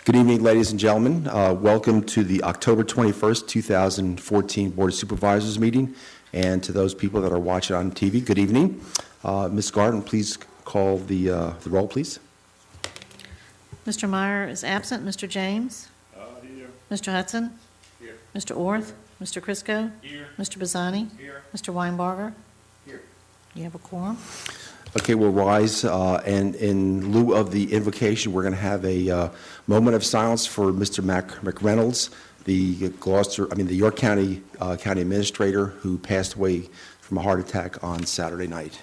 Good evening, ladies and gentlemen. Welcome to the October 21st, 2014 Board of Supervisors meeting, and to those people that are watching on TV, good evening. Ms. Garden, please call the roll, please. Mr. Meyer is absent. Mr. James? Here. Mr. Hudson? Here. Mr. Orth? Mr. Crisco? Here. Mr. Bazzani? Here. Mr. Weinbarger? Here. You have a quorum? Okay, we'll rise, and in lieu of the invocation, we're going to have a moment of silence for Mr. McReynolds, the York County County Administrator who passed away from a heart attack on Saturday night.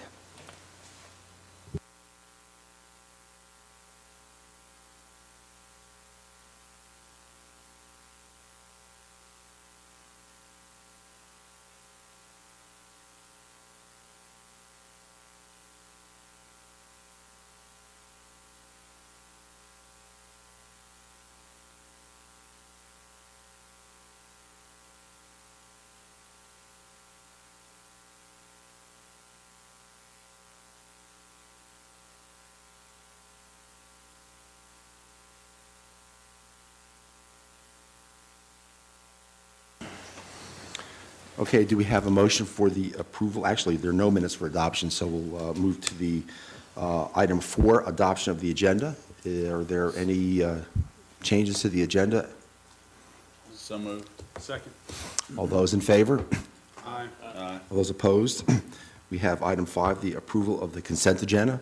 Okay, do we have a motion for the approval? Actually, there are no minutes for adoption, so we'll move to the item 4, adoption of the agenda. Are there any changes to the agenda? So moved. Second. All those in favor? Aye. Aye. All those opposed? We have item 5, the approval of the consent agenda.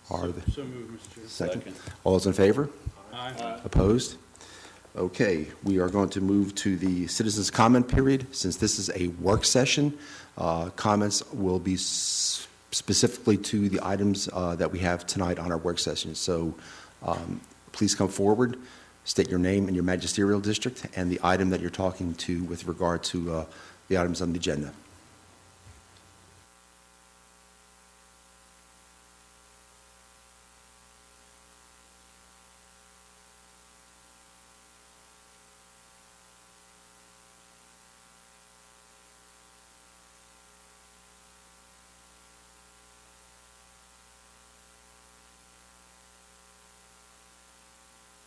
So moved, Mr. Chair. Second. All those in favor? Aye. Aye. Opposed? Okay, we are going to move to the citizens' comment period. Since this is a work session, comments will be specifically to the items that we have tonight on our work session. So please come forward, state your name and your magisterial district, and the item that you're talking to with regard to the items on the agenda.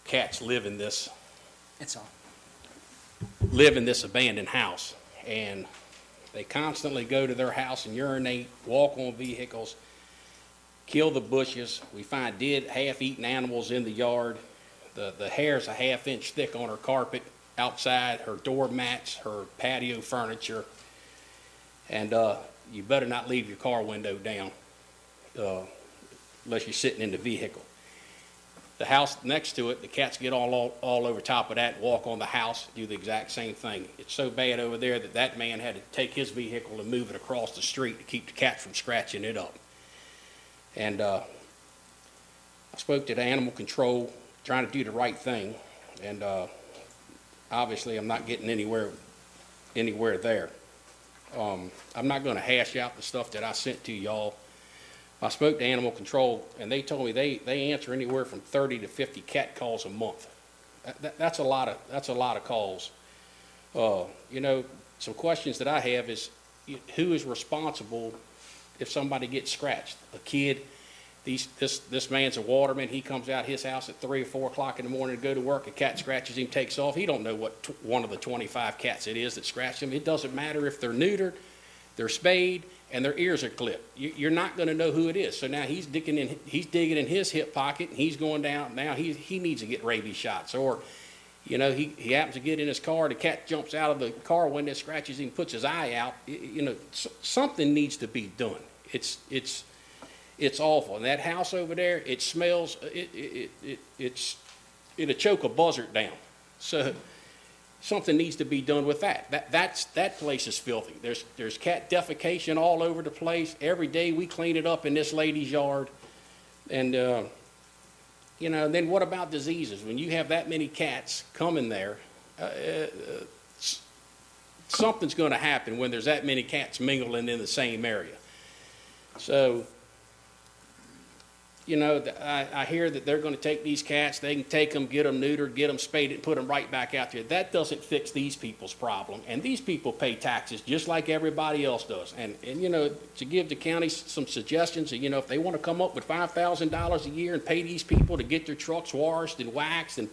Cats live in this It's on. abandoned house, and they constantly go to their house and urinate, walk on vehicles, kill the bushes. We find dead, half-eaten animals in the yard. The hair's a half-inch thick on her carpet outside, her door mats, her patio furniture, and you better not leave your car window down unless you're sitting in the vehicle. The house next to it, the cats get all over top of that, walk on the house, do the exact same thing. It's so bad over there that man had to take his vehicle and move it across the street to keep the cats from scratching it up. And I spoke to the animal control, trying to do the right thing, and obviously I'm not getting anywhere there. I'm not going to hash out the stuff that I sent to y'all. I spoke to animal control, and they told me they answer anywhere from 30 to 50 cat calls a month. That's a lot of calls. Some questions that I have is, who is responsible if somebody gets scratched? A kid. This man's a waterman. He comes out his house at 3 or 4 o'clock in the morning to go to work. A cat scratches him, takes off. He don't know what one of the 25 cats it is that scratched him. It doesn't matter if they're neutered, they're spayed, and their ears are clipped. You're not going to know who it is. So now he's digging in his hip pocket, and he's going down. Now he needs to get rabies shots. Or, he happens to get in his car, the cat jumps out of the car window, scratches him, puts his eye out. Something needs to be done. It's awful. And that house over there, it smells. It'll choke a buzzard down. So something needs to be done with that. That place is filthy. There's cat defecation all over the place. Every day we clean it up in this lady's yard. And, then what about diseases? When you have that many cats coming there, something's going to happen when there's that many cats mingling in the same area. So, you know, I hear that they're going to take these cats, they can take them, get them neutered, get them spayed, and put them right back out there. That doesn't fix these people's problem. And these people pay taxes just like everybody else does. And you know, to give the county some suggestions, you know, if they want to come up with $5,000 a year and pay these people to get their trucks washed and waxed and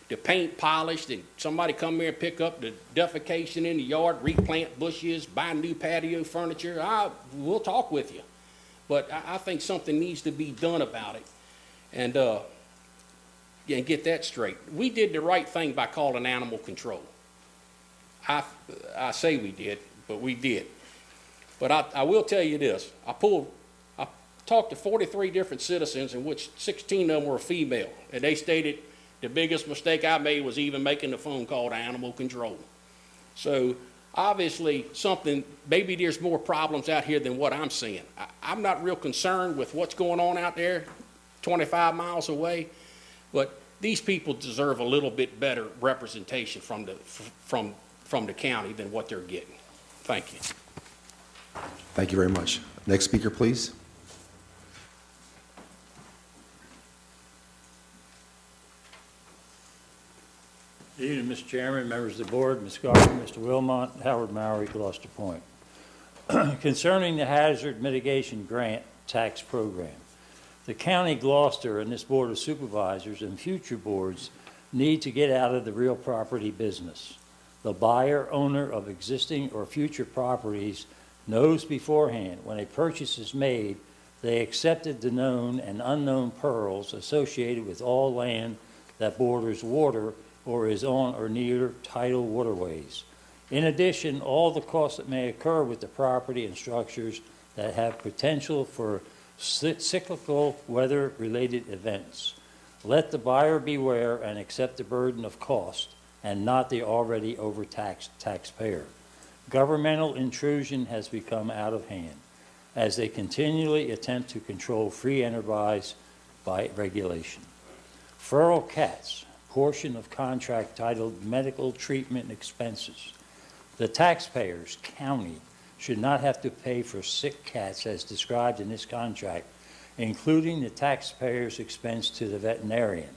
the paint polished, and somebody come here and pick up the defecation in the yard, replant bushes, buy new patio furniture, we'll talk with you. But I think something needs to be done about it, and get that straight. We did the right thing by calling animal control. I say we did, but we did. But I will tell you this: I talked to 43 different citizens, in which 16 of them were female, and they stated the biggest mistake I made was even making the phone call to animal control. So obviously maybe there's more problems out here than what I'm seeing. I'm not real concerned with what's going on out there 25 miles away, but these people deserve a little bit better representation from the county than what they're getting. Thank you. Thank you very much. Next speaker, please. Good evening, Mr. Chairman, members of the board, Ms. Gardner, Mr. Wilmot, Howard Maury, Gloucester Point. Concerning the Hazard Mitigation Grant Tax Program, the County Gloucester and this Board of Supervisors and future boards need to get out of the real property business. The buyer, owner of existing or future properties knows beforehand when a purchase is made, they accepted the known and unknown perils associated with all land that borders water or is on or near tidal waterways. In addition, all the costs that may occur with the property and structures that have potential for cyclical weather-related events. Let the buyer beware and accept the burden of cost and not the already overtaxed taxpayer. Governmental intrusion has become out of hand as they continually attempt to control free enterprise by regulation. Feral cats, portion of contract titled medical treatment expenses. The taxpayers, county, should not have to pay for sick cats as described in this contract, including the taxpayer's expense to the veterinarian.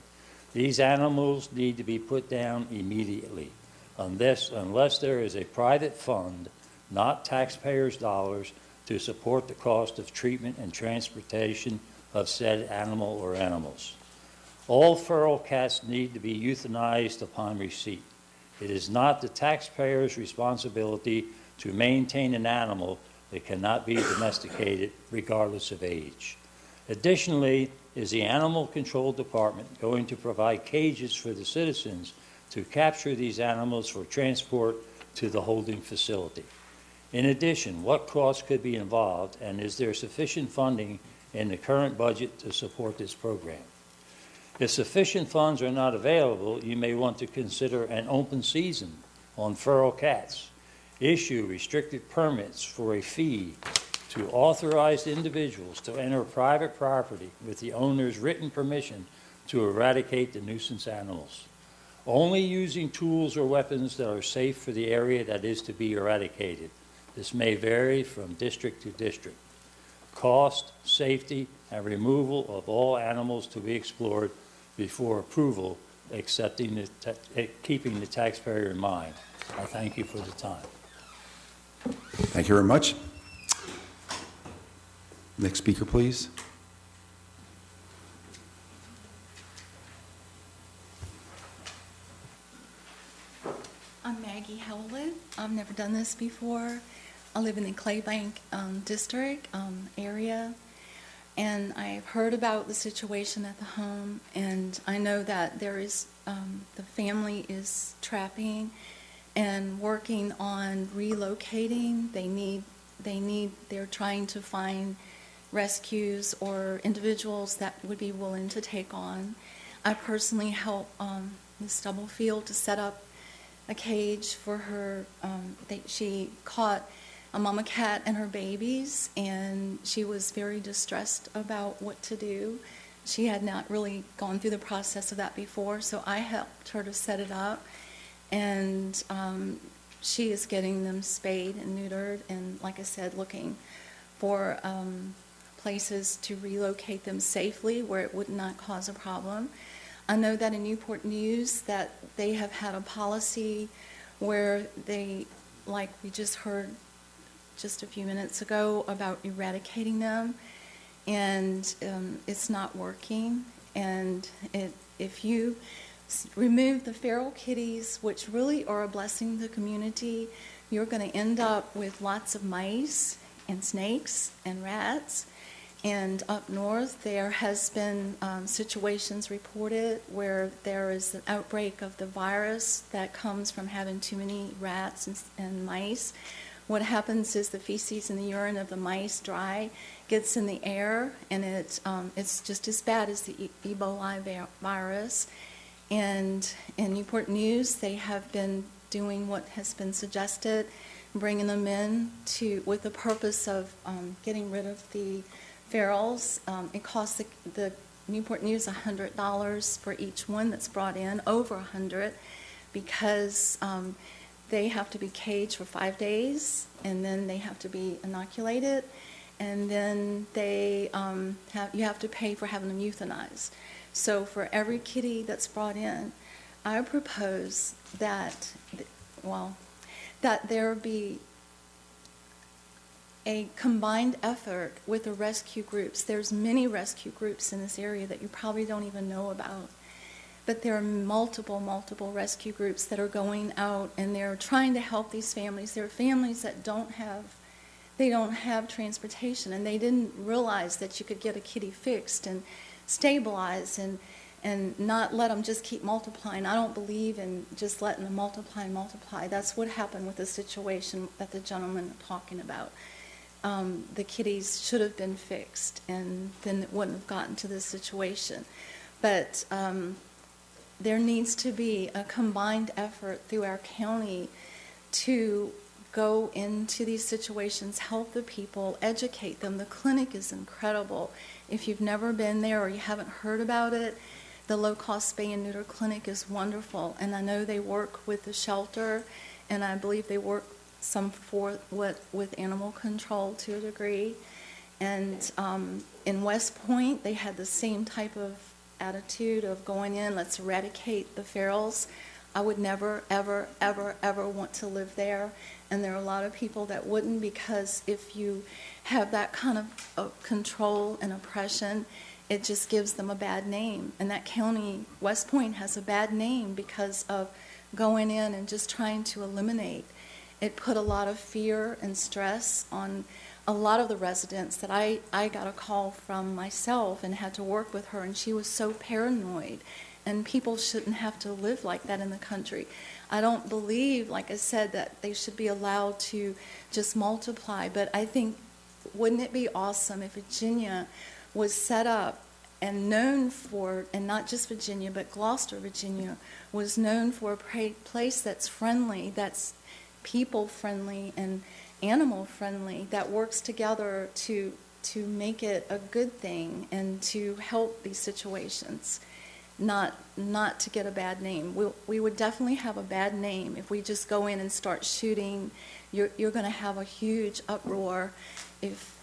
These animals need to be put down immediately, unless there is a private fund, not taxpayers' dollars, to support the cost of treatment and transportation of said animal or animals. All feral cats need to be euthanized upon receipt. It is not the taxpayer's responsibility to maintain an animal that cannot be domesticated regardless of age. Additionally, is the Animal Control Department going to provide cages for the citizens to capture these animals for transport to the holding facility? In addition, what costs could be involved, and is there sufficient funding in the current budget to support this program? If sufficient funds are not available, you may want to consider an open season on feral cats. Issue restricted permits for a fee to authorized individuals to enter private property with the owner's written permission to eradicate the nuisance animals. Only using tools or weapons that are safe for the area that is to be eradicated. This may vary from district to district. Cost, safety, and removal of all animals to be explored before approval, keeping the taxpayer in mind. I thank you for the time. Thank you very much. Next speaker, please. I'm Maggie Howlett. I've never done this before. I live in the Claybank district area. And I've heard about the situation at the home, and I know that there is, the family is trapping and working on relocating. They're trying to find rescues or individuals that would be willing to take on. I personally helped Ms. Stubblefield to set up a cage for her. She caught a mama cat and her babies, and she was very distressed about what to do. She had not really gone through the process of that before, so I helped her to set it up, and she is getting them spayed and neutered, and like I said, looking for places to relocate them safely where it would not cause a problem. I know that in Newport News that they have had a policy where they, like we just heard just a few minutes ago, about eradicating them, and it's not working. And if you remove the feral kitties, which really are a blessing to the community, you're going to end up with lots of mice and snakes and rats. And up north, there has been situations reported where there is an outbreak of the virus that comes from having too many rats and mice. What happens is the feces and the urine of the mice dry, gets in the air, and it's just as bad as the Ebola virus. And in Newport News, they have been doing what has been suggested, bringing them in with the purpose of getting rid of the ferals. It costs the Newport News $100 for each one that's brought in, over $100, because they have to be caged for 5 days, and then they have to be inoculated, and then you have to pay for having them euthanized. So for every kitty that's brought in, I propose that there be a combined effort with the rescue groups. There's many rescue groups in this area that you probably don't even know about. But there are multiple rescue groups that are going out, and they're trying to help these families. There are families that don't have transportation, and they didn't realize that you could get a kitty fixed and stabilized and not let them just keep multiplying. I don't believe in just letting them multiply and multiply. That's what happened with the situation that the gentleman was talking about. The kitties should have been fixed, and then it wouldn't have gotten to this situation. But there needs to be a combined effort through our county to go into these situations, help the people, educate them. The clinic is incredible. If you've never been there or you haven't heard about it, the low-cost spay and neuter clinic is wonderful. And I know they work with the shelter, and I believe they work with animal control to a degree. And in West Point, they had the same type of attitude of going in, let's eradicate the ferals. I would never, ever, ever, ever want to live there. And there are a lot of people that wouldn't, because if you have that kind of control and oppression, it just gives them a bad name. And that county, West Point, has a bad name because of going in and just trying to eliminate. It put a lot of fear and stress on a lot of the residents that I got a call from myself and had to work with her, and she was so paranoid. And people shouldn't have to live like that in the country. I don't believe, like I said, that they should be allowed to just multiply. But I think, wouldn't it be awesome if Virginia was set up and known for, and not just Virginia, but Gloucester, Virginia, was known for a place that's friendly, that's people-friendly and animal-friendly, that works together to make it a good thing and to help these situations. Not to get a bad name. We would definitely have a bad name if we just go in and start shooting. You're going to have a huge uproar if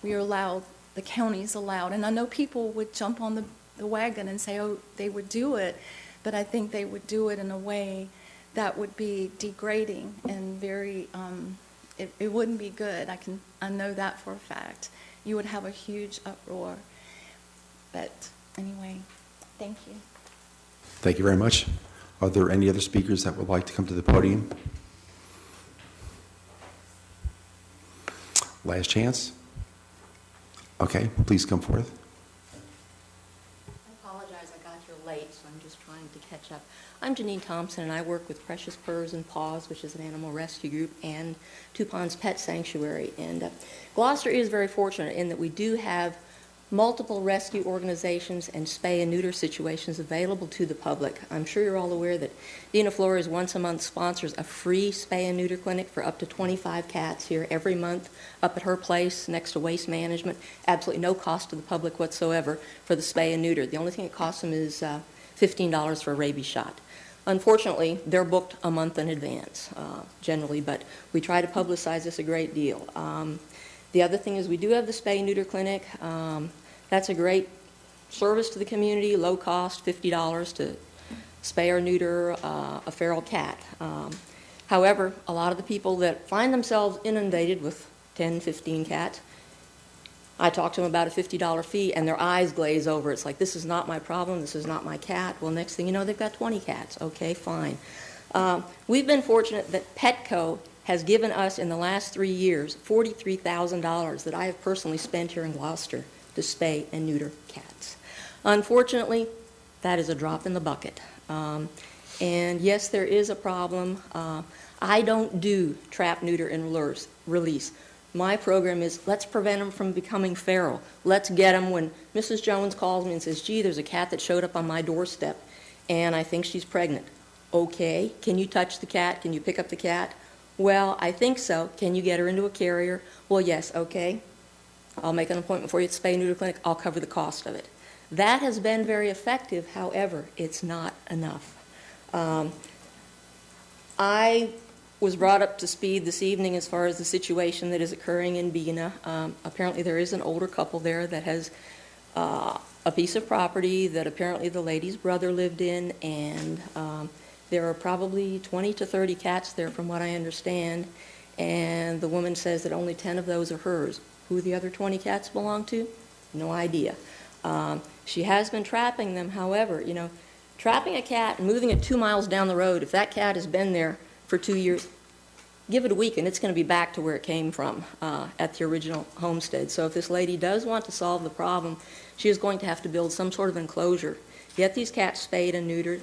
we're allowed, the county's allowed. And I know people would jump on the wagon and say, oh, they would do it, but I think they would do it in a way that would be degrading and very, it wouldn't be good. I know that for a fact. You would have a huge uproar. But anyway, thank you. Thank you very much. Are there any other speakers that would like to come to the podium? Last chance. Okay, please come forth. I apologize, I got here late, so I'm just trying to catch up. I'm Janine Thompson, and I work with Precious Purrs and Paws, which is an animal rescue group, and Two Ponds Pet Sanctuary. And Gloucester is very fortunate in that we do have multiple rescue organizations and spay and neuter situations available to the public. I'm sure you're all aware that Dina Flores once a month sponsors a free spay and neuter clinic for up to 25 cats here every month up at her place next to Waste Management. Absolutely no cost to the public whatsoever for the spay and neuter. The only thing it costs them is $15 for a rabies shot. Unfortunately, they're booked a month in advance generally, but we try to publicize this a great deal. The other thing is we do have the spay-neuter clinic. That's a great service to the community, low cost, $50 to spay or neuter a feral cat. However, a lot of the people that find themselves inundated with 10, 15 cats, I talk to them about a $50 fee, and their eyes glaze over. It's like, this is not my problem, this is not my cat. Well, next thing you know, they've got 20 cats. Okay, fine. We've been fortunate that Petco has given us, in the last 3 years, $43,000 that I have personally spent here in Gloucester to spay and neuter cats. Unfortunately, that is a drop in the bucket. And yes, there is a problem. I don't do trap, neuter, and release. My program is, let's prevent them from becoming feral. Let's get them when Mrs. Jones calls me and says, gee, there's a cat that showed up on my doorstep, and I think she's pregnant. Okay, can you touch the cat? Can you pick up the cat? Well, I think so. Can you get her into a carrier? Well, yes, okay. I'll make an appointment for you at the spay-neuter clinic. I'll cover the cost of it. That has been very effective. However, it's not enough. I was brought up to speed this evening as far as the situation that is occurring in Bena. Apparently there is an older couple there that has a piece of property that apparently the lady's brother lived in, and there are probably 20 to 30 cats there from what I understand, and the woman says that only 10 of those are hers. Who the other 20 cats belong to? No idea. She has been trapping them. However, you know, trapping a cat and moving it 2 miles down the road, if that cat has been there for 2 years, give it a week and it's going to be back to where it came from at the original homestead. So if this lady does want to solve the problem, she is going to have to build some sort of enclosure, get these cats spayed and neutered,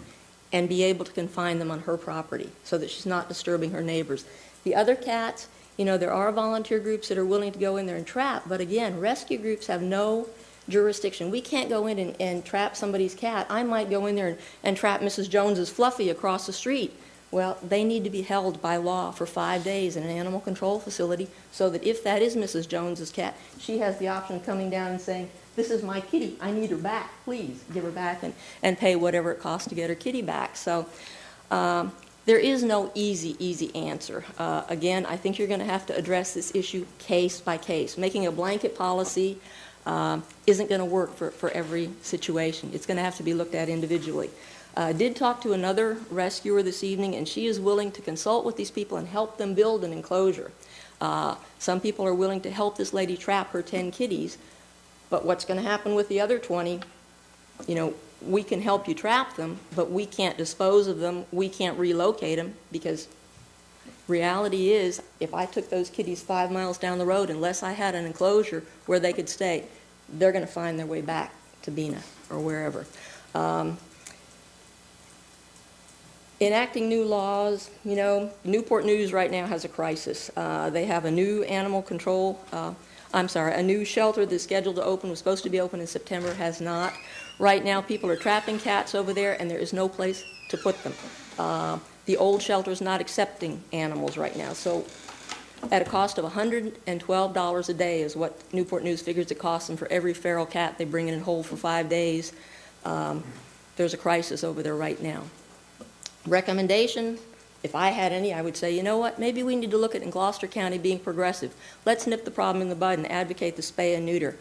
and be able to confine them on her property so that she's not disturbing her neighbors. The other cats, you know, there are volunteer groups that are willing to go in there and trap, but again, rescue groups have no jurisdiction. We can't go in and trap somebody's cat. I might go in there and trap Mrs. Jones's Fluffy across the street. Well, they need to be held by law for 5 days in an animal control facility so that if that is Mrs. Jones's cat, she has the option of coming down and saying, this is my kitty, I need her back, please give her back and pay whatever it costs to get her kitty back. So there is no easy answer. Again, I think you're going to have to address this issue case by case. Making a blanket policy isn't going to work for every situation. It's going to have to be looked at individually. I did talk to another rescuer this evening, and she is willing to consult with these people and help them build an enclosure. Some people are willing to help this lady trap her 10 kitties, but what's going to happen with the other 20, you know, we can help you trap them, but we can't dispose of them, we can't relocate them, because reality is, if I took those kitties 5 miles down the road, unless I had an enclosure where they could stay, they're going to find their way back to Bena or wherever. Enacting new laws, you know, Newport News right now has a crisis. They have a new animal control, a new shelter that's scheduled to open, was supposed to be open in September, has not. Right now people are trapping cats over there and there is no place to put them. The old shelter is not accepting animals right now. So at a cost of $112 a day is what Newport News figures it costs them for every feral cat they bring in and hold for 5 days. There's a crisis over there right now. Recommendation, if I had any, I would say, you know what, maybe we need to look at in Gloucester County being progressive. Let's nip the problem in the bud and advocate the spay and neuter.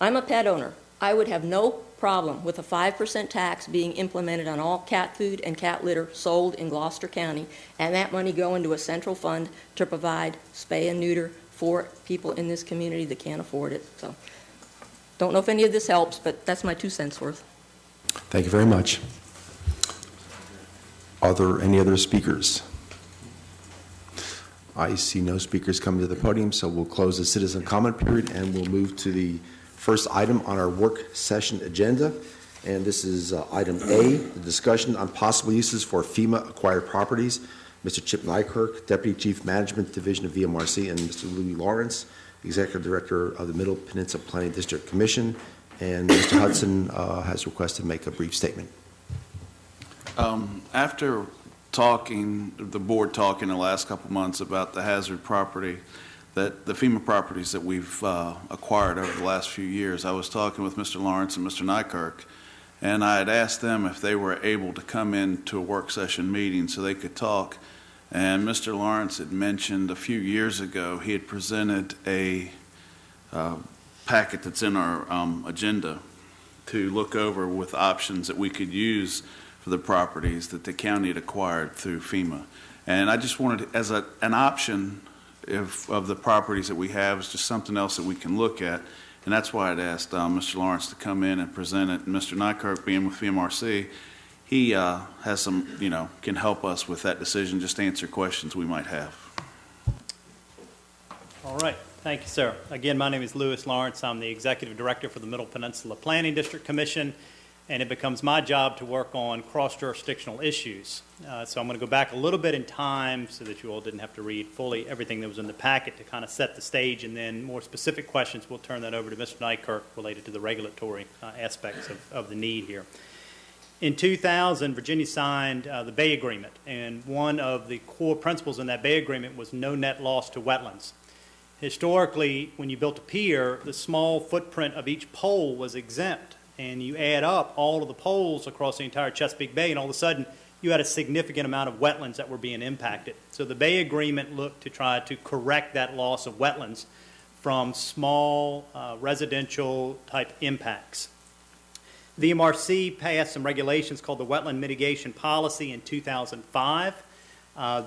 I'm a pet owner. I would have no problem with a 5% tax being implemented on all cat food and cat litter sold in Gloucester County, and that money go into a central fund to provide spay and neuter for people in this community that can't afford it. So, don't know if any of this helps, but that's my 2 cents worth. Thank you very much. Are there any other speakers? I see no speakers coming to the podium, so we'll close the citizen comment period and we'll move to the first item on our work session agenda. And this is item A, the discussion on possible uses for FEMA acquired properties. Mr. Chip Nykirk, Deputy Chief Management Division of VMRC, and Mr. Louis Lawrence, Executive Director of the Middle Peninsula Planning District Commission. And Mr. Hudson has requested to make a brief statement. After the board talking the last couple of months about the hazard property, the FEMA properties that we've acquired over the last few years, I was talking with Mr. Lawrence and Mr. Nykirk, and I had asked them if they were able to come into a work session meeting so they could talk. And Mr. Lawrence had mentioned a few years ago he had presented a packet that's in our agenda to look over with options that we could use for the properties that the county had acquired through FEMA. And I just wanted, as an option of the properties that we have, is just something else that we can look at. And that's why I'd asked Mr. Lawrence to come in and present it. And Mr. Nykerk, being with FMRC, he has some, can help us with that decision, just answer questions we might have. All right. Thank you, sir. Again, my name is Lewis Lawrence. I'm the Executive Director for the Middle Peninsula Planning District Commission, and it becomes my job to work on cross-jurisdictional issues. So I'm going to go back a little bit in time so that you all didn't have to read fully everything that was in the packet to kind of set the stage, and then more specific questions, we'll turn that over to Mr. Nykerk related to the regulatory aspects of the need here. In 2000, Virginia signed the Bay Agreement, and one of the core principles in that Bay Agreement was no net loss to wetlands. Historically, when you built a pier, the small footprint of each pole was exempt, and you add up all of the poles across the entire Chesapeake Bay, and all of a sudden, you had a significant amount of wetlands that were being impacted. So the Bay Agreement looked to try to correct that loss of wetlands from small residential type impacts. The MRC passed some regulations called the Wetland Mitigation Policy in 2005.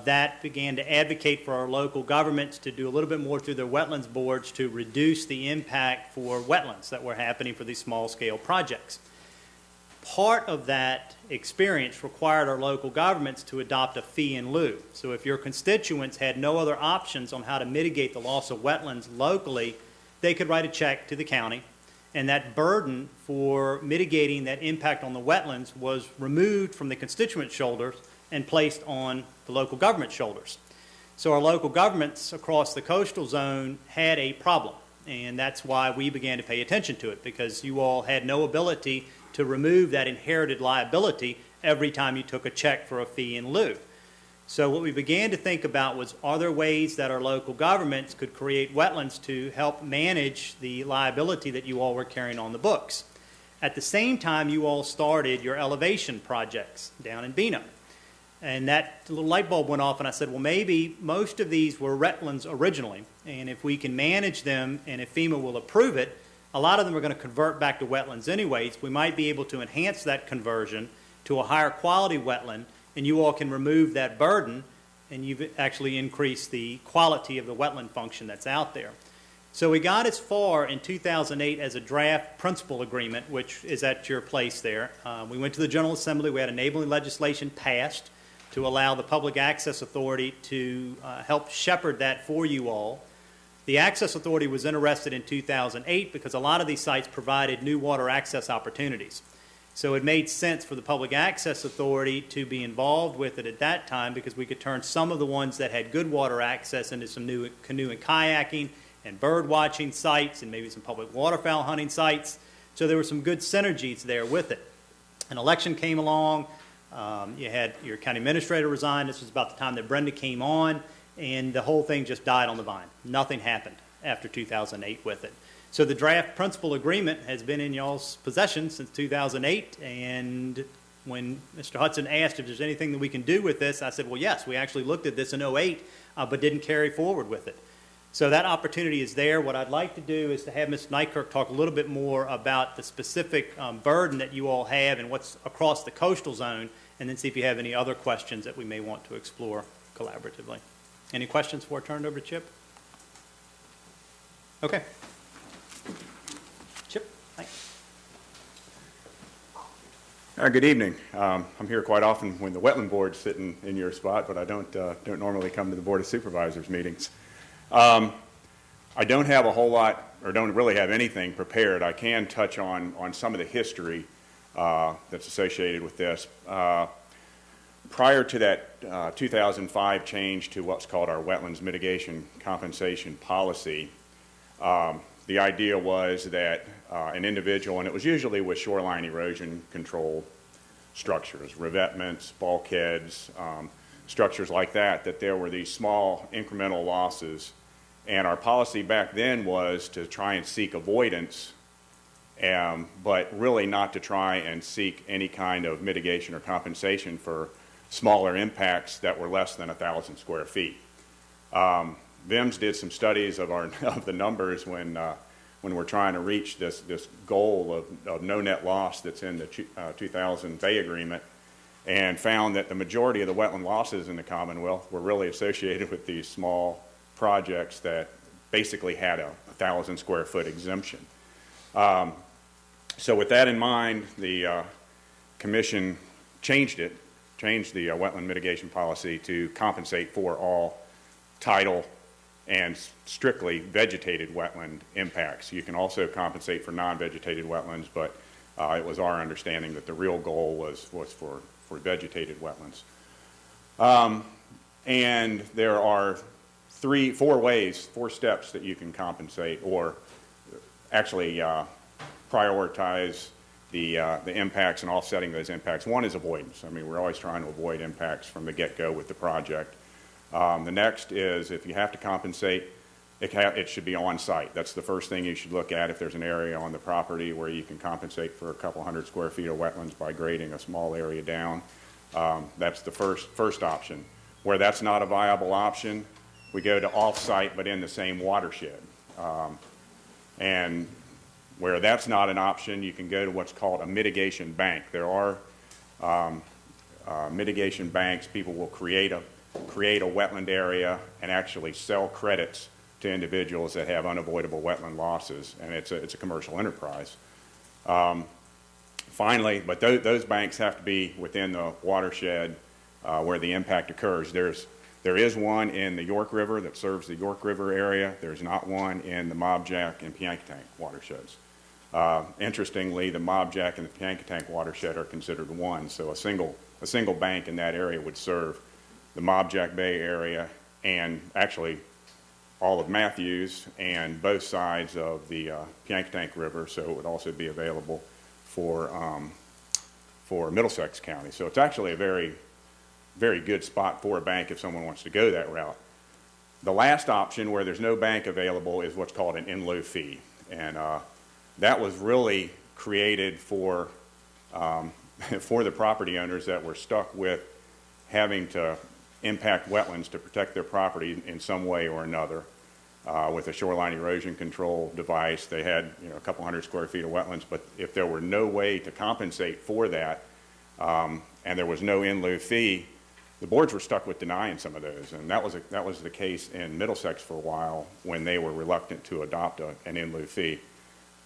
That began to advocate for our local governments to do a little bit more through their wetlands boards to reduce the impact for wetlands that were happening for these small-scale projects. Part of that experience required our local governments to adopt a fee in lieu. So if your constituents had no other options on how to mitigate the loss of wetlands locally, they could write a check to the county, and that burden for mitigating that impact on the wetlands was removed from the constituent shoulders and placed on the local government shoulders. So our local governments across the coastal zone had a problem, and that's why we began to pay attention to it, because you all had no ability to remove that inherited liability every time you took a check for a fee in lieu. So what we began to think about was, are there ways that our local governments could create wetlands to help manage the liability that you all were carrying on the books? At the same time, you all started your elevation projects down in Bena. And that little light bulb went off, and I said, well, maybe most of these were wetlands originally, and if we can manage them and if FEMA will approve it, a lot of them are going to convert back to wetlands anyways. We might be able to enhance that conversion to a higher quality wetland, and you all can remove that burden, and you've actually increased the quality of the wetland function that's out there. So we got as far in 2008 as a draft principal agreement, which is at your place there. We went to the General Assembly. We had enabling legislation passed to allow the Public Access Authority to help shepherd that for you all. The Access Authority was interested in 2008 because a lot of these sites provided new water access opportunities. So it made sense for the Public Access Authority to be involved with it at that time, because we could turn some of the ones that had good water access into some new canoe and kayaking and bird watching sites and maybe some public waterfowl hunting sites. So there were some good synergies there with it. An election came along. You had your county administrator resign. This was about the time that Brenda came on, and the whole thing just died on the vine. Nothing happened after 2008 with it. So the draft principal agreement has been in y'all's possession since 2008, and when Mr. Hudson asked if there's anything that we can do with this, I said, well, yes, we actually looked at this in 2008, but didn't carry forward with it. So that opportunity is there. What I'd like to do is to have Mr. Nykerk talk a little bit more about the specific burden that you all have and what's across the coastal zone, and then see if you have any other questions that we may want to explore collaboratively. Any questions before I turn it over to Chip? Okay. Chip, thanks. Good evening. I'm here quite often when the wetland board's sitting in your spot, but I don't normally come to the Board of Supervisors meetings. I don't have a whole lot, or don't really have anything prepared. I can touch on some of the history that's associated with this. Prior to that 2005 change to what's called our Wetlands Mitigation Compensation Policy, the idea was that an individual, and it was usually with shoreline erosion control structures, revetments, bulkheads, structures like that, that there were these small incremental losses. And our policy back then was to try and seek avoidance, but really not to try and seek any kind of mitigation or compensation for smaller impacts that were less than 1,000 square feet. VIMS did some studies of the numbers when when we're trying to reach this goal of no net loss that's in the 2000 Bay Agreement, and found that the majority of the wetland losses in the Commonwealth were really associated with these small projects that basically had a 1,000 square foot exemption. So with that in mind, the Commission changed the wetland mitigation policy to compensate for all tidal and strictly vegetated wetland impacts. You can also compensate for non-vegetated wetlands, but it was our understanding that the real goal was for vegetated wetlands. And there are four steps that you can compensate, or actually prioritize the impacts and offsetting those impacts. One is avoidance. I mean, we're always trying to avoid impacts from the get-go with the project. The next is, if you have to compensate, it should be on site. That's the first thing you should look at if there's an area on the property where you can compensate for a couple hundred square feet of wetlands by grading a small area down. That's the first option. Where that's not a viable option, we go to off-site but in the same watershed. And where that's not an option, you can go to what's called a mitigation bank. There are mitigation banks. People will create a wetland area and actually sell credits to individuals that have unavoidable wetland losses, and it's a commercial enterprise. Finally, but those banks have to be within the watershed where the impact occurs. There is one in the York River that serves the York River area. There's not one in the Mobjack and Piankatank watersheds. Interestingly, the Mobjack and the Piankatank watershed are considered one, so a single bank in that area would serve the Mobjack Bay area and actually all of Matthews and both sides of the Piankatank River, so it would also be available for Middlesex County. So it's actually a very, very good spot for a bank if someone wants to go that route. The last option where there's no bank available is what's called an in lieu fee, and that was really created for the property owners that were stuck with having to impact wetlands to protect their property in some way or another. With a shoreline erosion control device, they had a couple hundred square feet of wetlands, but if there were no way to compensate for that and there was no in lieu fee, the boards were stuck with denying some of those, and that was the case in Middlesex for a while when they were reluctant to adopt an in lieu fee.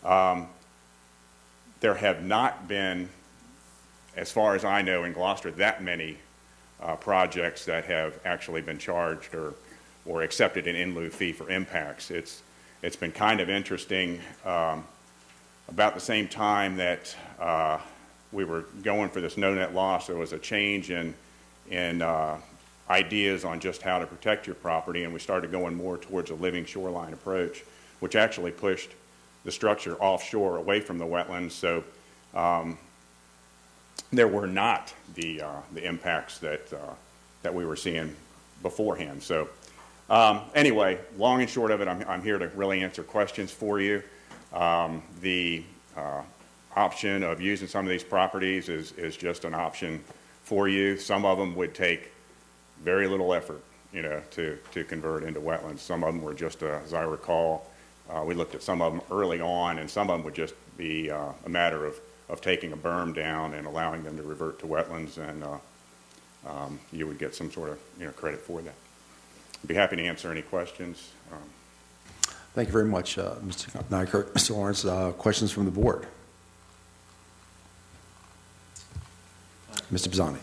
There have not been, as far as I know, in Gloucester, that many projects that have actually been charged or accepted an in lieu fee for impacts. It's been kind of interesting. About the same time that we were going for this no net loss, there was a change in ideas on just how to protect your property, and we started going more towards a living shoreline approach, which actually pushed the structure offshore away from the wetlands. So there were not the impacts that we were seeing beforehand. So anyway, long and short of it, I'm here to really answer questions for you. The option of using some of these properties is just an option for you. Some of them would take very little effort, to convert into wetlands. Some of them were just, as I recall, we looked at some of them early on, and some of them would just be a matter of taking a berm down and allowing them to revert to wetlands, and you would get some sort of credit for that. I'd be happy to answer any questions. Thank you very much, Mr. Nykerk. Mr. Lawrence, questions from the board? Mr. Pisani.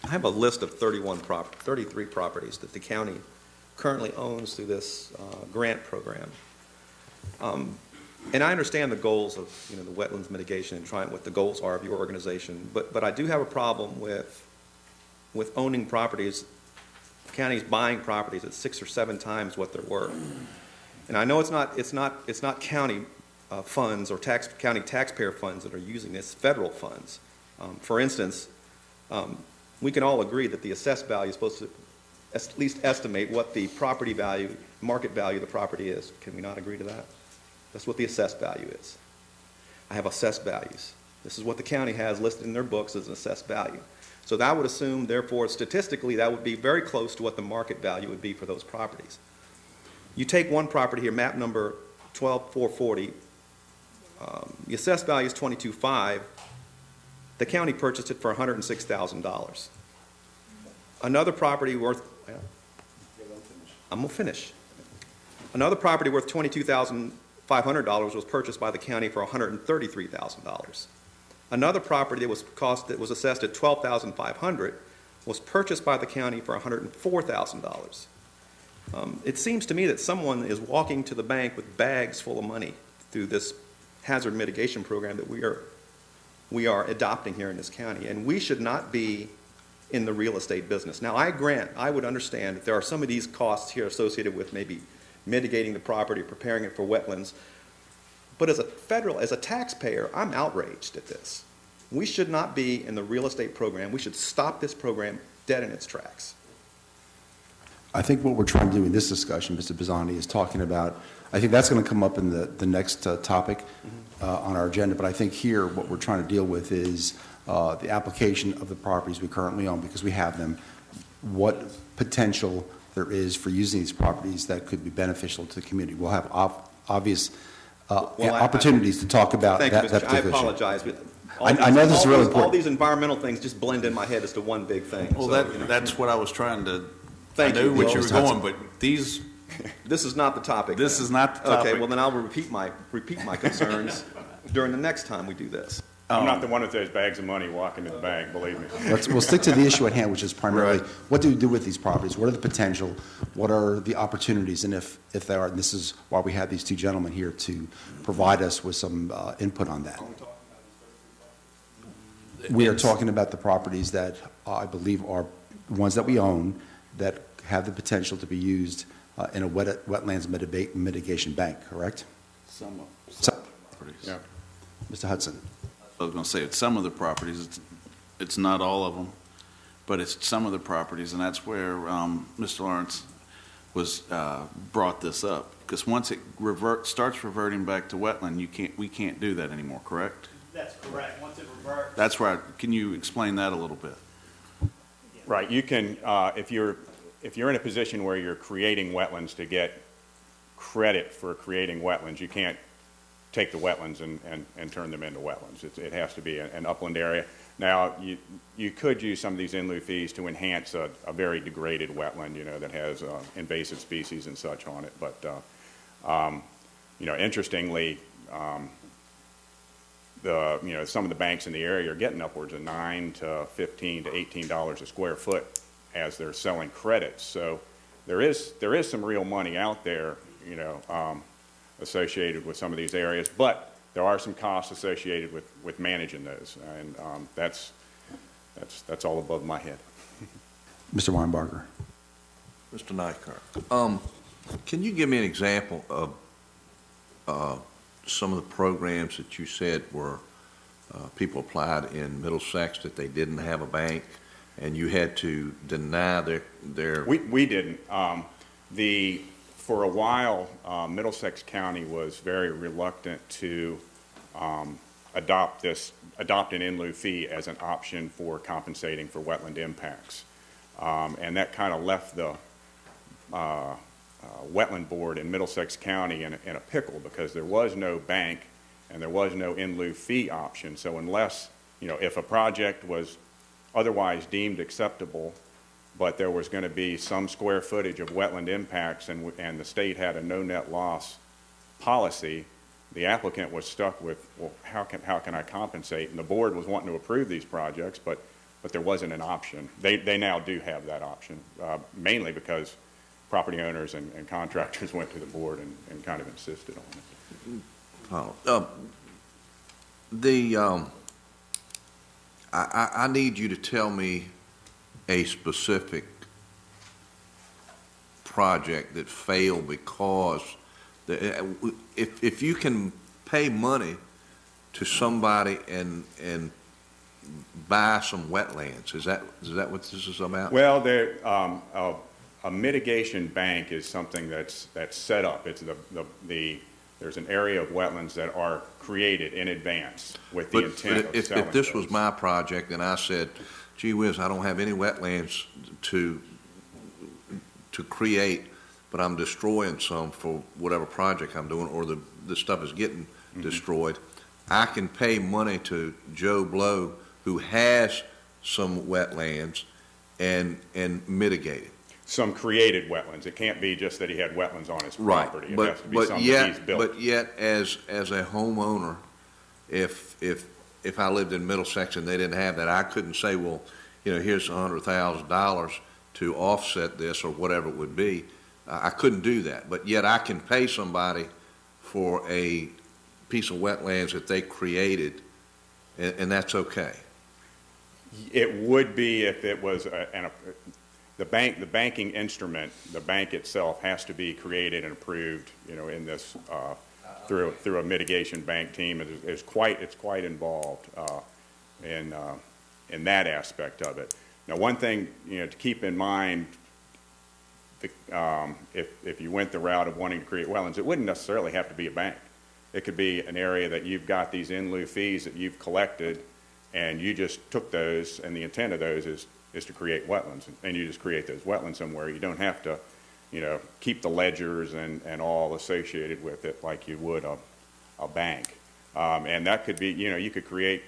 I have a list of 33 properties that the county currently owns through this grant program. And I understand the goals of the wetlands mitigation and trying what the goals are of your organization, but I do have a problem with owning properties. The county's buying properties at 6 or 7 times what they're worth. And I know it's not county funds or county taxpayer funds that are using this, federal funds. For instance, we can all agree that the assessed value is supposed to at least estimate what the property value, market value of the property is. Can we not agree to that? That's what the assessed value is. I have assessed values. This is what the county has listed in their books as an assessed value. So that would assume, therefore, statistically, that would be very close to what the market value would be for those properties. You take one property here, map number 12440, the assessed value is 22.5. The county purchased it for $106,000. Another property worth, I'm gonna finish. Another property worth $22,500 was purchased by the county for $133,000. Another property that was assessed at $12,500 was purchased by the county for $104,000. It seems to me that someone is walking to the bank with bags full of money through this hazard mitigation program that we are adopting here in this county, and we should not be in the real estate business. Now, I would understand that there are some of these costs here associated with maybe mitigating the property, preparing it for wetlands, but as a taxpayer, I'm outraged at this. We should not be in the real estate program. We should stop this program dead in its tracks. I think what we're trying to do in this discussion, Mr. Bizzani, is talking about, I think that's going to come up in the next topic on our agenda, but I think here what we're trying to deal with is the application of the properties we currently own, because we have them, what potential there is for using these properties that could be beneficial to the community. We'll have obvious opportunities to talk about that particular issue. I apologize, but I know this is really important. All these environmental things just blend in my head as to one big thing. Well, that's what I was trying to, Thank I you. knew what you were going, but these, This is not the topic. this is not the topic. Okay, well then I'll repeat my concerns during the next time we do this. I'm not the one with those bags of money walking to the bank, believe me. We'll stick to the issue at hand, which is primarily, what do we do with these properties? What are the potential? What are the opportunities? And if there are, and this is why we have these two gentlemen here to provide us with some input on that. We are talking about the properties that I believe are ones that we own that have the potential to be used in a wetlands mitigation bank, correct? Some properties. Yeah. Mr. Hudson. I was going to say, it's some of the properties, it's not all of them, but it's some of the properties, and that's where Mr. Lawrence was brought this up. Because once it starts reverting back to wetland, we can't do that anymore, correct? That's correct. Once it reverts. That's right. Can you explain that a little bit? Right, you can, if you're in a position where you're creating wetlands to get credit for creating wetlands, you can't take the wetlands and turn them into wetlands. It has to be an upland area. Now, you could use some of these in lieu fees to enhance a very degraded wetland, that has invasive species and such on it. But, interestingly, some of the banks in the area are getting upwards of $9 to $15 to $18 a square foot as they're selling credits. So there is some real money out there, associated with some of these areas, but there are some costs associated with managing those, and that's all above my head. Mr. Weinbarger. Mr. Nyker, can you give me an example of some of the programs that you said were people applied in Middlesex that they didn't have a bank, and you had to deny their... We didn't. For a while, Middlesex County was very reluctant to adopt an in lieu fee as an option for compensating for wetland impacts. And that kind of left the wetland board in Middlesex County in a pickle, because there was no bank and there was no in lieu fee option. So unless, if a project was otherwise deemed acceptable, but there was going to be some square footage of wetland impacts and the state had a no net loss policy, the applicant was stuck with, well, how can I compensate? And the board was wanting to approve these projects, but there wasn't an option. They now do have that option, mainly because property owners and contractors went to the board and kind of insisted on it. I need you to tell me a specific project that failed because if you can pay money to somebody and buy some wetlands, is that what this is about? Well, a mitigation bank is something that's set up. It's there's an area of wetlands that are created in advance with the intent of selling if this those. was my project and I said, gee whiz, I don't have any wetlands to create, but I'm destroying some for whatever project I'm doing, or the stuff is getting destroyed, I can pay money to Joe Blow, who has some wetlands, and mitigate it. Some created wetlands. It can't be just that he had wetlands on his property. It has to be something that he's built. But yet, as a homeowner, if I lived in Middlesex and they didn't have that, I couldn't say, well, here's $100,000 to offset this or whatever it would be. I couldn't do that. But yet I can pay somebody for a piece of wetlands that they created, and that's okay. It would be if it was the banking instrument, the bank itself has to be created and approved, in this through a mitigation bank team. It's quite involved in that aspect of it. Now, one thing to keep in mind, if you went the route of wanting to create wetlands, it wouldn't necessarily have to be a bank. It could be an area that you've got these in lieu fees that you've collected, and you just took those, and the intent of those is to create wetlands, and you just create those wetlands somewhere. You don't have to, keep the ledgers and all associated with it like you would a bank. And that could be, you could create,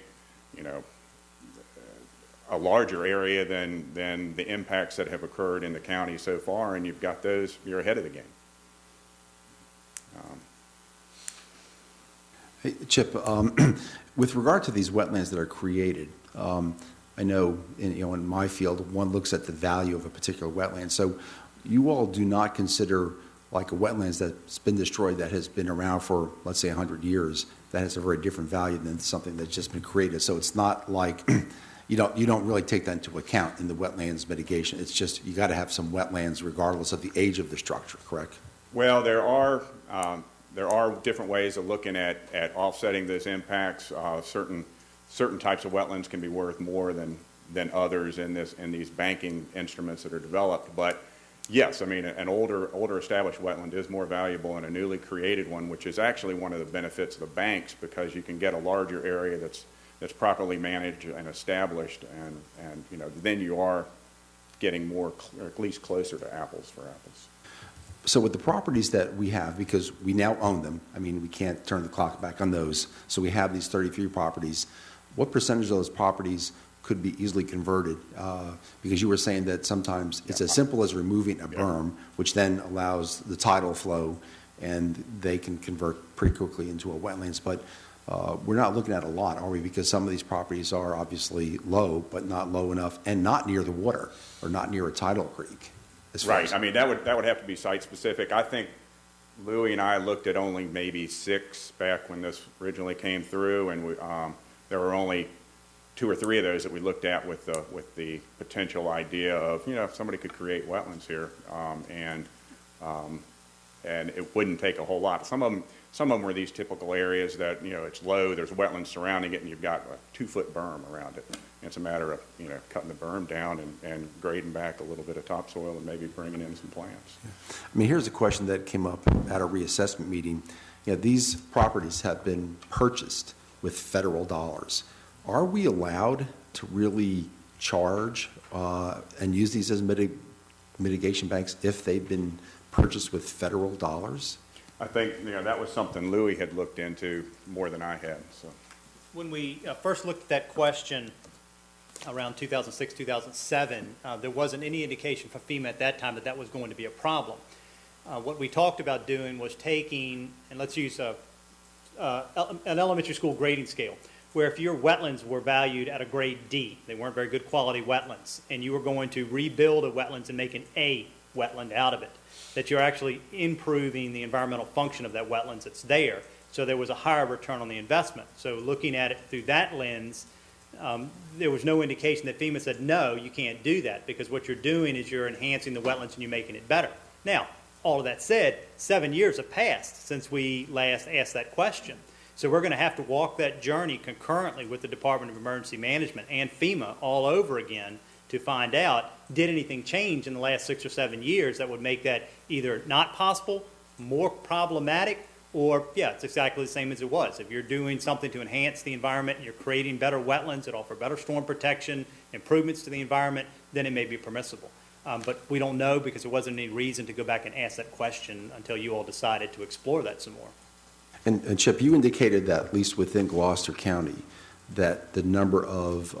a larger area than the impacts that have occurred in the county so far, and you've got those, you're ahead of the game. Hey, Chip, with regard to these wetlands that are created, I know in my field, one looks at the value of a particular wetland. So you all do not consider like a wetlands that's been destroyed that has been around for, let's say, 100 years, that has a very different value than something that's just been created. So it's not like you don't really take that into account in the wetlands mitigation. It's just you got to have some wetlands regardless of the age of the structure, correct? Well, there are different ways of looking at offsetting those impacts. Certain types of wetlands can be worth more than others in these banking instruments that are developed. But yes, I mean, an older established wetland is more valuable than a newly created one, which is actually one of the benefits of the banks, because you can get a larger area that's properly managed and established, and then you are getting more, or at least closer to apples for apples. So with the properties that we have, because we now own them, I mean, we can't turn the clock back on those. So we have these 33 properties. What percentage of those properties could be easily converted? Because you were saying that sometimes it's as simple as removing a berm, which then allows the tidal flow, and they can convert pretty quickly into a wetlands. But we're not looking at a lot, are we? Because some of these properties are obviously low, but not low enough, and not near the water, or not near a tidal creek. Right. I mean, that would have to be site specific. I think Louis and I looked at only maybe 6 back when this originally came through, and there were only 2 or 3 of those that we looked at with the potential idea of, if somebody could create wetlands here, and it wouldn't take a whole lot. Some of them were these typical areas that, it's low, there's wetlands surrounding it, and you've got a 2-foot berm around it. It's a matter of, cutting the berm down and grading back a little bit of topsoil and maybe bringing in some plants. I mean, here's a question that came up at a reassessment meeting. These properties have been purchased with federal dollars. Are we allowed to really charge and use these as mitigation banks if they've been purchased with federal dollars? I think, that was something Louis had looked into more than I had. So When we first looked at that question around 2006, 2007, there wasn't any indication from FEMA at that time that was going to be a problem. What we talked about doing was taking, and let's use an elementary school grading scale, where if your wetlands were valued at a grade D, they weren't very good quality wetlands, and you were going to rebuild a wetlands and make an A wetland out of it, that you're actually improving the environmental function of that wetlands that's there. So there was a higher return on the investment. So looking at it through that lens, there was no indication that FEMA said, no, you can't do that, because what you're doing is you're enhancing the wetlands and you're making it better. Now, all of that said, 7 years have passed since we last asked that question. So we're going to have to walk that journey concurrently with the Department of Emergency Management and FEMA all over again to find out, did anything change in the last 6 or 7 years that would make that either not possible, more problematic, Or, yeah, it's exactly the same as it was. If you're doing something to enhance the environment, you're creating better wetlands that offer better storm protection, improvements to the environment, then it may be permissible. But we don't know because there wasn't any reason to go back and ask that question until you all decided to explore that some more. And Chip, you indicated that at least within Gloucester County, that the number of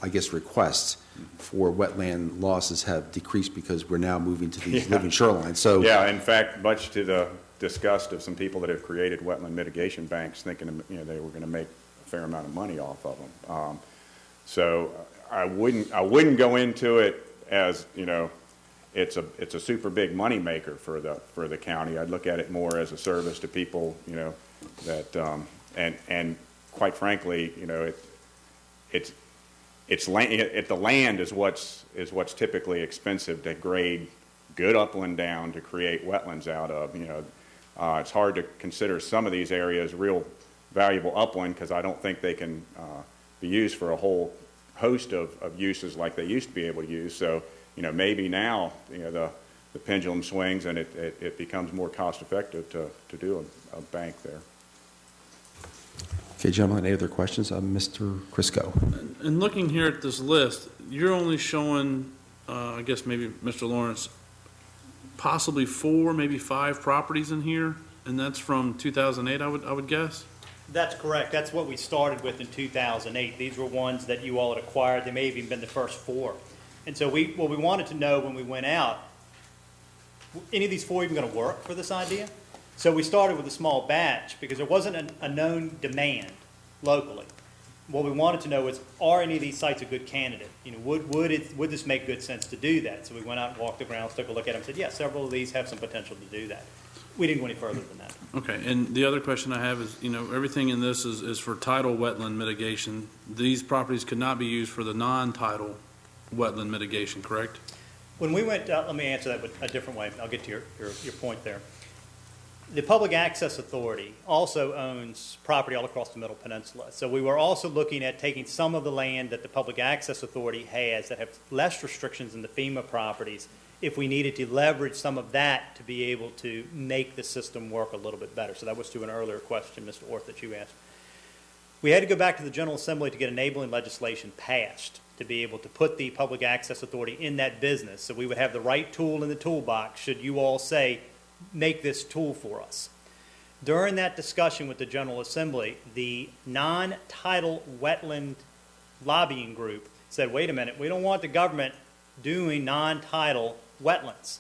I guess, requests for wetland losses have decreased because we're now moving to these living shorelines. So Yeah, in fact, much to the disgust of some people that have created wetland mitigation banks, thinking they were going to make a fair amount of money off of them. So I wouldn't go into it as it's a super big money maker for the county. I'd look at it more as a service to people that and quite frankly the land is what's typically expensive to grade good upland down to create wetlands out of. It's hard to consider some of these areas real valuable upland because I don't think they can be used for a whole host of uses like they used to be able to use. So, maybe now, the pendulum swings and it becomes more cost effective to do a bank there. Okay, gentlemen, any other questions? Mr. Crisco. And looking here at this list, you're only showing, I guess maybe Mr. Lawrence, possibly 4, maybe 5 properties in here, and that's from 2008, I would guess? That's correct. That's what we started with in 2008. These were ones that you all had acquired. They may have even been the first 4. And so what we wanted to know when we went out, any of these 4 even going to work for this idea? So we started with a small batch because there wasn't a known demand locally. What we wanted to know was, are any of these sites a good candidate? Would this make good sense to do that? So we went out and walked the grounds, took a look at them, and said, yeah, several of these have some potential to do that. We didn't go any further than that. Okay, and the other question I have is, everything in this is for tidal wetland mitigation. These properties could not be used for the non-tidal wetland mitigation, correct? When we went, let me answer that with a different way. I'll get to your point there. The Public Access Authority also owns property all across the Middle Peninsula. So we were also looking at taking some of the land that the Public Access Authority has that have less restrictions than the FEMA properties if we needed to leverage some of that to be able to make the system work a little bit better. So that was to an earlier question, Mr. Orth, that you asked. We had to go back to the General Assembly to get enabling legislation passed to be able to put the Public Access Authority in that business so we would have the right tool in the toolbox should you all say, make this tool for us. During that discussion with the General Assembly, the non-tidal wetland lobbying group said, wait a minute, we don't want the government doing non-tidal wetlands.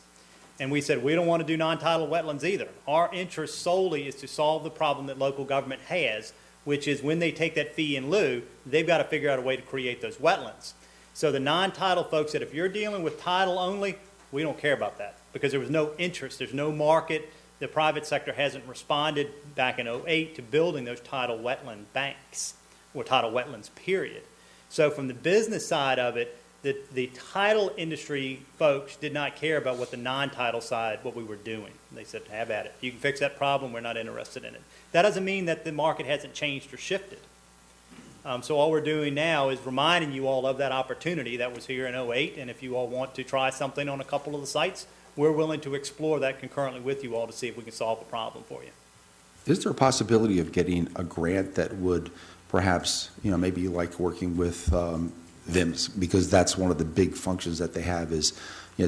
And we said, we don't want to do non-tidal wetlands either. Our interest solely is to solve the problem that local government has, which is when they take that fee in lieu, they've got to figure out a way to create those wetlands. So the non-tidal folks said, if you're dealing with tidal only, we don't care about that because there was no interest. There's no market. The private sector hasn't responded back in 2008 to building those tidal wetland banks or tidal wetlands, period. So from the business side of it, the tidal industry folks did not care about what the non-tidal side, what we were doing. They said, have at it. If you can fix that problem, we're not interested in it. That doesn't mean that the market hasn't changed or shifted. So all we're doing now is reminding you all of that opportunity that was here in 2008, and if you all want to try something on a couple of the sites, we're willing to explore that concurrently with you all to see if we can solve the problem for you. Is there a possibility of getting a grant that would perhaps, maybe like working with VIMS, because that's one of the big functions that they have is,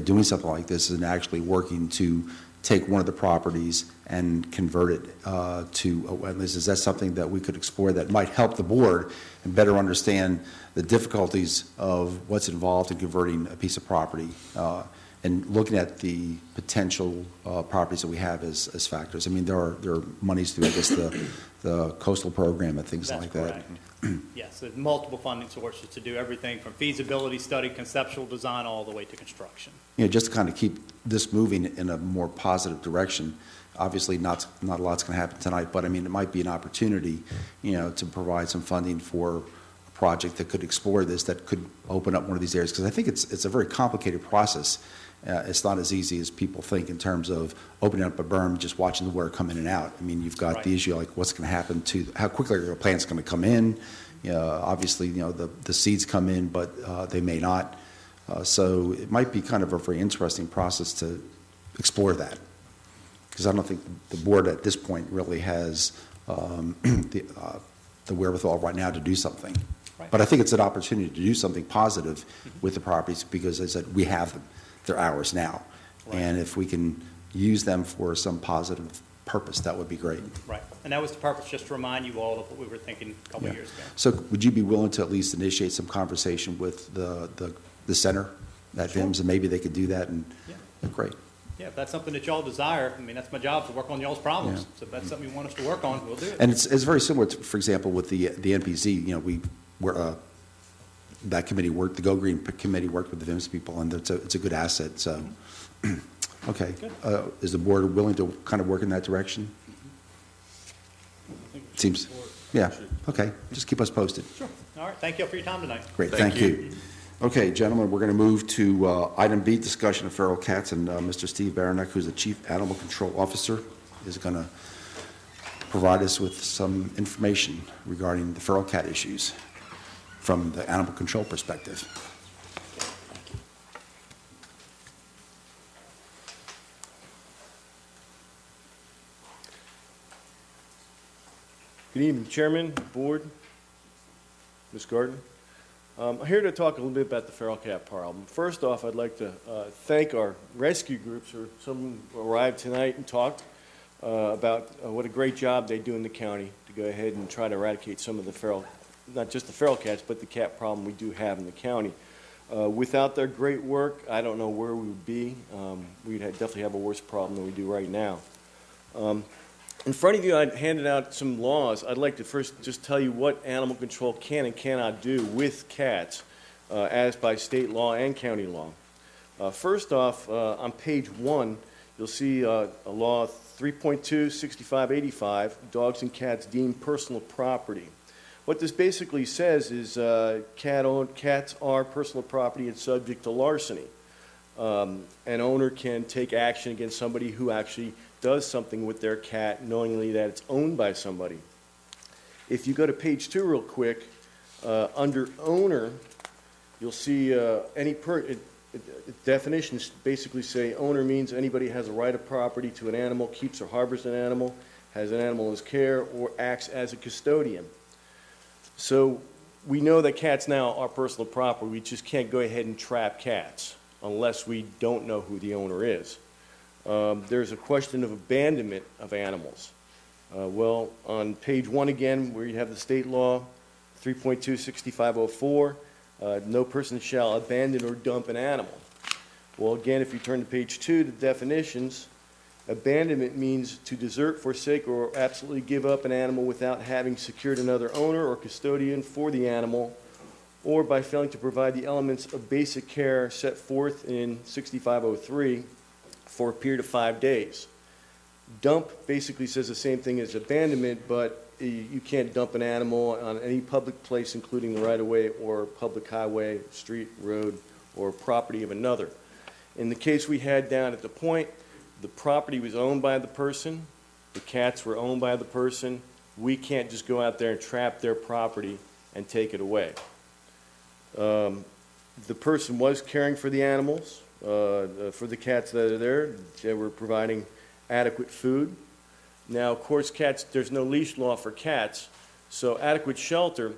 doing something like this and actually working to take one of the properties and convert it to a wetlands? Is that something that we could explore that might help the board and better understand the difficulties of what's involved in converting a piece of property and looking at the potential properties that we have as factors? I mean, there are monies through, I guess, the coastal program and things like that. Yes, there's multiple funding sources to do everything from feasibility study, conceptual design, all the way to construction. Just to kind of keep this moving in a more positive direction. Obviously, not a lot's going to happen tonight, but I mean, it might be an opportunity, to provide some funding for a project that could explore this, that could open up one of these areas, because I think it's a very complicated process. It's not as easy as people think in terms of opening up a berm, just watching the water come in and out. I mean, you've got the issue like what's going to happen to how quickly your plant's going to come in. Obviously, the seeds come in, but they may not. So it might be kind of a very interesting process to explore that. because I don't think the board at this point really has the wherewithal right now to do something. Right. But I think it's an opportunity to do something positive with the properties, because as I said, we have them. They're ours now. Right. And if we can use them for some positive purpose, that would be great. Right, and that was the purpose, just to remind you all of what we were thinking a couple of Yeah. years ago. So would you be willing to at least initiate some conversation with the center at Sure. VIMS, and maybe they could do that? And Yeah. great. Yeah, if that's something that y'all desire, I mean, that's my job, to work on y'all's problems. Yeah. So if that's something you want us to work on, we'll do it. And it's very similar to, for example, with the NPZ. You know, that committee worked, the Go Green committee worked with the VIMS people, and it's a good asset. So, okay, is the board willing to kind of work in that direction? Seems, yeah. Okay, just keep us posted. Sure. All right, thank you all for your time tonight. Great, thank you. Okay, gentlemen, we're going to move to item B, discussion of feral cats, and Mr. Steve Baranek, who's the Chief Animal Control Officer, is going to provide us with some information regarding the feral cat issues from the animal control perspective. Good evening, Chairman, Board, Ms. Gardner. I'm here to talk a little bit about the feral cat problem. First off, I'd like to thank our rescue groups, or some arrived tonight and talked about what a great job they do in the county to go ahead and try to eradicate some of the feral, not just the feral cats, but the cat problem we do have in the county. Without their great work, I don't know where we would be. We'd definitely have a worse problem than we do right now. In front of you, I handed out some laws. I'd like to first just tell you what animal control can and cannot do with cats, as by state law and county law. First off, on page 1, you'll see a law 3.2/6585, dogs and cats deemed personal property. What this basically says is cats are personal property and subject to larceny. An owner can take action against somebody who actually does something with their cat knowingly that it's owned by somebody. If you go to page 2 real quick, under owner, you'll see definitions basically say owner means anybody has a right of property to an animal, keeps or harbors an animal, has an animal in his care, or acts as a custodian. So we know that cats now are personal property. We just can't go ahead and trap cats unless we don't know who the owner is. There's a question of abandonment of animals. Well, on page 1 again, where you have the state law, 3.2/6504, no person shall abandon or dump an animal. Well, again, if you turn to page 2, the definitions, abandonment means to desert, forsake, or absolutely give up an animal without having secured another owner or custodian for the animal, or by failing to provide the elements of basic care set forth in 6503 for a period of 5 days. Dump basically says the same thing as abandonment, but you can't dump an animal on any public place, including the right-of-way or public highway, street, road, or property of another. In the case we had down at the Point, the property was owned by the person, the cats were owned by the person. We can't just go out there and trap their property and take it away. The person was caring for the animals, for the cats that are there. They were providing adequate food. Now, of course, cats, there's no leash law for cats, so adequate shelter,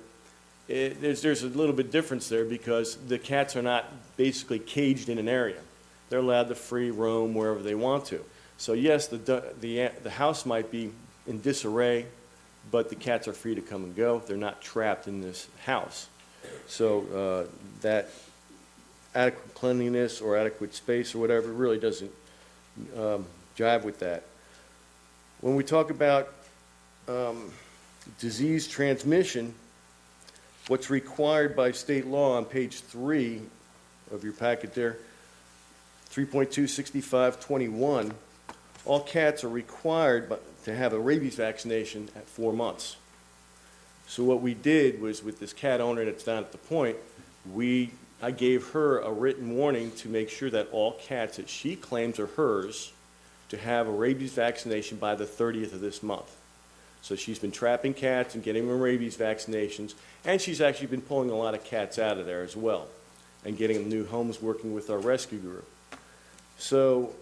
there's a little bit difference there because the cats are not basically caged in an area. They're allowed to free roam wherever they want to. So yes, the house might be in disarray, but the cats are free to come and go. They're not trapped in this house. So that adequate cleanliness or adequate space or whatever really doesn't jive with that. When we talk about disease transmission, what's required by state law on page 3 of your packet there, 3.2/6521, all cats are required to have a rabies vaccination at 4 months. So what we did was, with this cat owner that's down at the Point, I gave her a written warning to make sure that all cats that she claims are hers to have a rabies vaccination by the 30th of this month. So she's been trapping cats and getting them rabies vaccinations, and she's actually been pulling a lot of cats out of there as well and getting them new homes working with our rescue group. So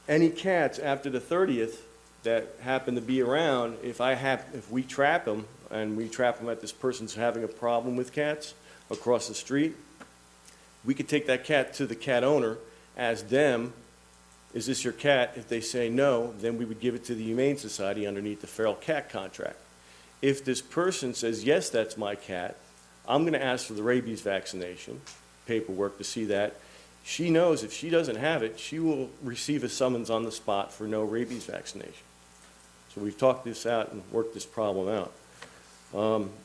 any cats after the 30th that happen to be around, if we trap them, and we trap them at this person's having a problem with cats across the street, we could take that cat to the cat owner, ask them, is this your cat? If they say no, then we would give it to the Humane Society underneath the feral cat contract. If this person says, yes, that's my cat, I'm going to ask for the rabies vaccination paperwork to see that. She knows if she doesn't have it, she will receive a summons on the spot for no rabies vaccination. So we've talked this out and worked this problem out.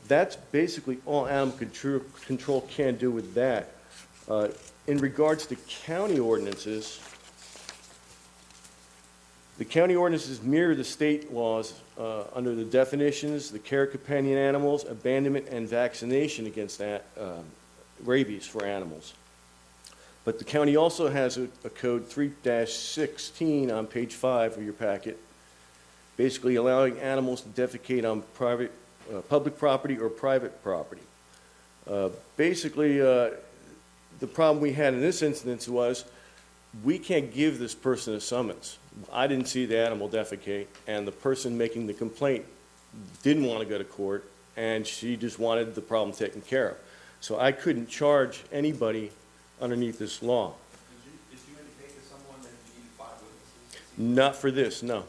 That's basically all animal control can do with that. In regards to county ordinances, the county ordinances mirror the state laws under the definitions, the care of companion animals, abandonment, and vaccination against rabies for animals. But the county also has a code 3-16 on page 5 of your packet, basically allowing animals to defecate on public property or private property. Basically, the problem we had in this instance was we can't give this person a summons. I didn't see the animal defecate, and the person making the complaint didn't want to go to court, and she just wanted the problem taken care of. So I couldn't charge anybody underneath this law. Did you indicate to someone that you needed 5 witnesses? Not for this, no.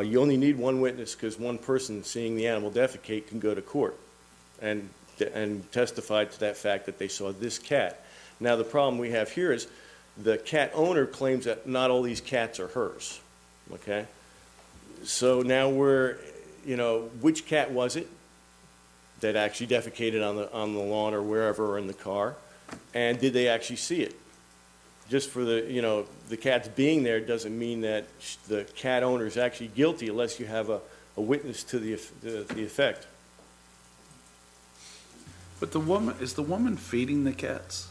You only need one witness because one person seeing the animal defecate can go to court and testify to that fact that they saw this cat. Now, the problem we have here is the cat owner claims that not all these cats are hers, okay? So now which cat was it that actually defecated on the lawn or wherever or in the car? And did they actually see it? Just for the cats being there doesn't mean that the cat owner is actually guilty unless you have a witness to the effect. But is the woman feeding the cats?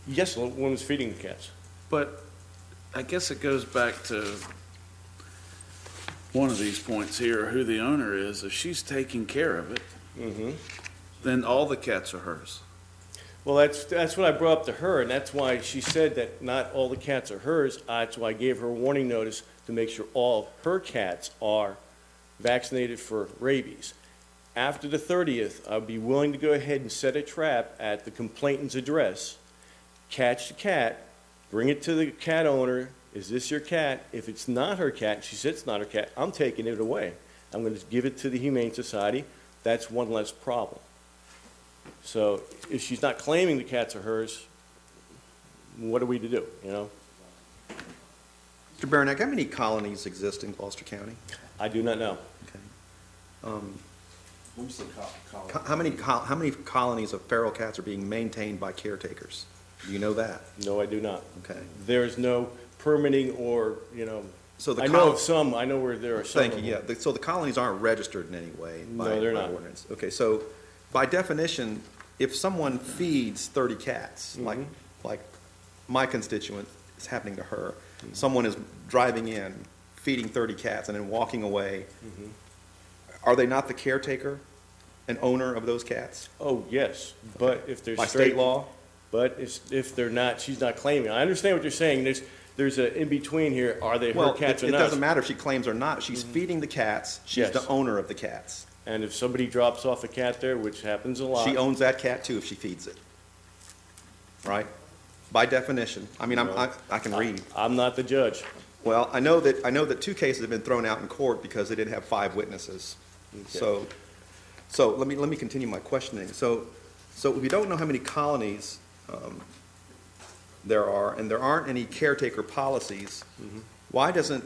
Yes, the woman's feeding the cats. But I guess it goes back to one of these points here, who the owner is. If she's taking care of it, then all the cats are hers. Well, that's what I brought up to her, and that's why she said that not all the cats are hers. That's why I gave her a warning notice to make sure all her cats are vaccinated for rabies. After the 30th, I'd be willing to go ahead and set a trap at the complainant's address, catch the cat, bring it to the cat owner. Is this your cat? If it's not her cat, she said it's not her cat, I'm taking it away. I'm going to give it to the Humane Society. That's one less problem. So if she's not claiming the cats are hers, what are we to do, Mr. Baranek, how many colonies exist in Gloucester County? I do not know. Okay. How many colonies of feral cats are being maintained by caretakers? Do you know that? No, I do not. Okay. There is no permitting or, So I know of some. I know where there are some. Thank you, yeah. So the colonies aren't registered in any way? No, they're not. Ordinance. Okay, so by definition, if someone feeds 30 cats, like my constituent is happening to her, someone is driving in, feeding 30 cats, and then walking away, are they not the caretaker and owner of those cats? Oh, yes, but if there's By state law? But if they're not, she's not claiming. I understand what you're saying. There's an in-between here. Are they her cats or it not? It doesn't matter if she claims or not. She's feeding the cats. She's Yes. the owner of the cats. And if somebody drops off a cat there, which happens a lot. She owns that cat too if she feeds it, right? By definition. I mean, I can read. I'm not the judge. Well, I know that 2 cases have been thrown out in court because they didn't have 5 witnesses. Okay. So let me continue my questioning. So if you don't know how many colonies there are, and there aren't any caretaker policies, why doesn't,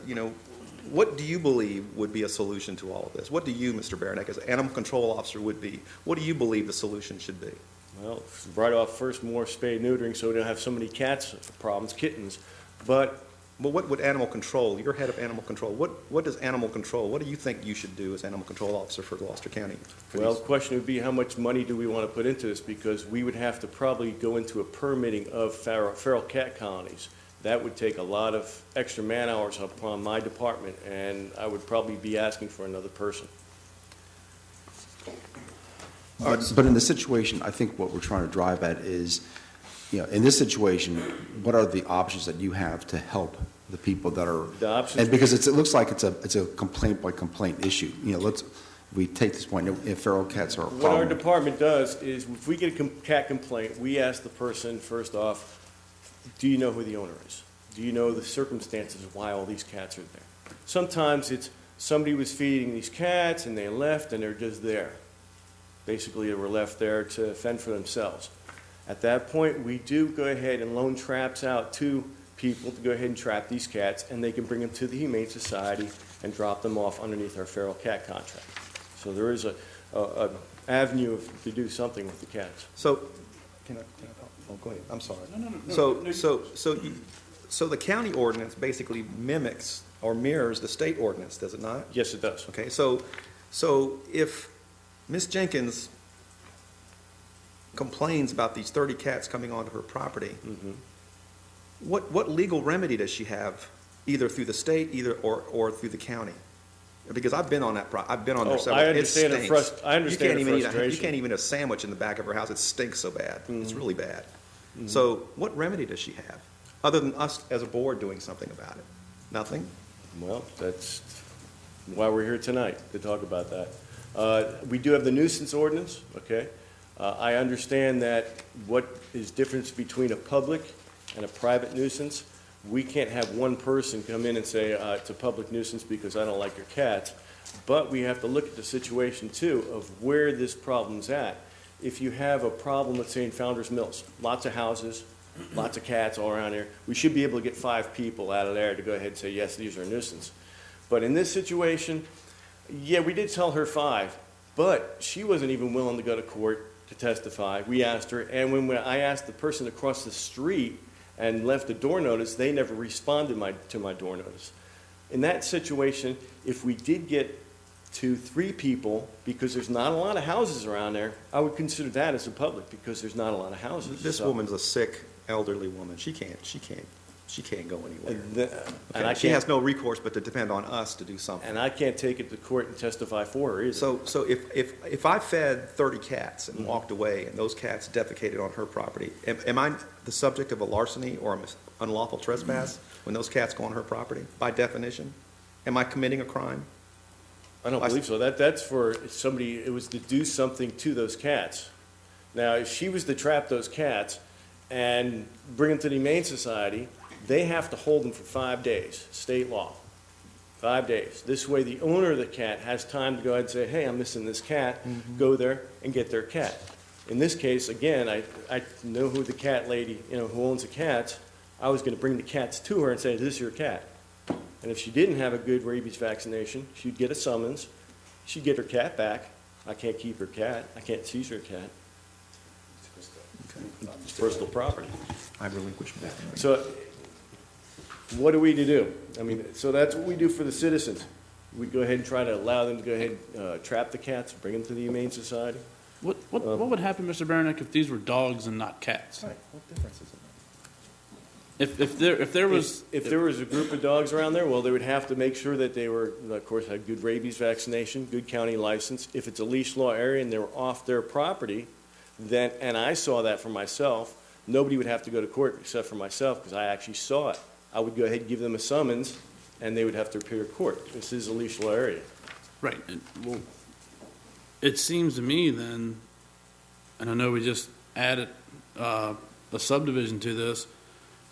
what do you believe would be a solution to all of this? What do you, Mr. Baranek, as an animal control officer would be? What do you believe the solution should be? Well, right off first, more spay neutering so we don't have so many cats problems, kittens. But Well, what would animal control, you're head of animal control, what does animal control, what do you think you should do as animal control officer for Gloucester County? well, the question would be how much money do we want to put into this? Because we would have to probably go into a permitting of feral cat colonies. That would take a lot of extra man hours upon my department, and I would probably be asking for another person. But in the situation, I think what we're trying to drive at is, in this situation, what are the options that you have to help the people that are, The options- and because it looks like it's a complaint by complaint issue. You know, we take this point, if feral cats are a What our problem. department does is, if we get a cat complaint, we ask the person, first off, do you know who the owner is? Do you know the circumstances of why all these cats are there? Sometimes it's somebody was feeding these cats and they left and they're just there. Basically, they were left there to fend for themselves. At that point, we do go ahead and loan traps out to people to go ahead and trap these cats, and they can bring them to the Humane Society and drop them off underneath our feral cat contract. So there is a avenue to do something with the cats. So, can I talk? Oh, go ahead, I'm sorry. So the county ordinance basically mimics or mirrors the state ordinance, does it not? Yes, it does. Okay, so if Ms. Jenkins complains about these 30 cats coming onto her property, what legal remedy does she have, either through the state, or through the county? Because I've been on that. I've been on there several. I understand it stinks. I understand you the can't frustration. you can't even eat a sandwich in the back of her house. It stinks so bad. It's really bad. So what remedy does she have, other than us as a board doing something about it? Nothing. Well, that's why we're here tonight, to talk about that. We do have the nuisance ordinance, okay? I understand that what is difference between a public and a private nuisance. We can't have one person come in and say, it's a public nuisance because I don't like your cats. But we have to look at the situation, too, of where this problem's at. If you have a problem, let's say in Founders Mills, lots of houses, lots of cats all around here, we should be able to get 5 people out of there to go ahead and say, yes, these are a nuisance. But in this situation, yeah, we did tell her 5, but she wasn't even willing to go to court to testify. We asked her, and when I asked the person across the street and left a door notice, they never responded to my door notice. In that situation, if we did get 2-3 people, because there's not a lot of houses around there, I would consider that as a public, because there's not a lot of houses. This woman's a sick, elderly woman. She can't go anywhere. And she has no recourse but to depend on us to do something. And I can't take it to court and testify for her either. So if I fed 30 cats and walked away and those cats defecated on her property, am I the subject of a larceny or an unlawful trespass when those cats go on her property, by definition? Am I committing a crime? I don't believe so. That's for somebody, it was to do something to those cats. Now, if she was to trap those cats and bring them to the Humane Society, they have to hold them for 5 days, state law. 5 days. This way, the owner of the cat has time to go ahead and say, hey, I'm missing this cat, go there and get their cat. In this case, again, I know who the cat lady, who owns the cats. I was going to bring the cats to her and say, this is your cat. And if she didn't have a good rabies vaccination, she'd get a summons. She'd get her cat back. I can't keep her cat. I can't seize her cat. It's personal property. I relinquish my. So what are we to do? I mean, so that's what we do for the citizens. We go ahead and try to allow them to go ahead and trap the cats, bring them to the Humane Society. What would happen, Mr. Baranek, if these were dogs and not cats? Right. What difference does it make? If there was a group of dogs around there, well, they would have to make sure that they were, of course, had good rabies vaccination, good county license. If it's a leash law area and they were off their property, then, and I saw that for myself, nobody would have to go to court except for myself because I actually saw it. I would go ahead and give them a summons, and they would have to appear to court. This is a leash law area. Right. Well, it seems to me then, and I know we just added a subdivision to this,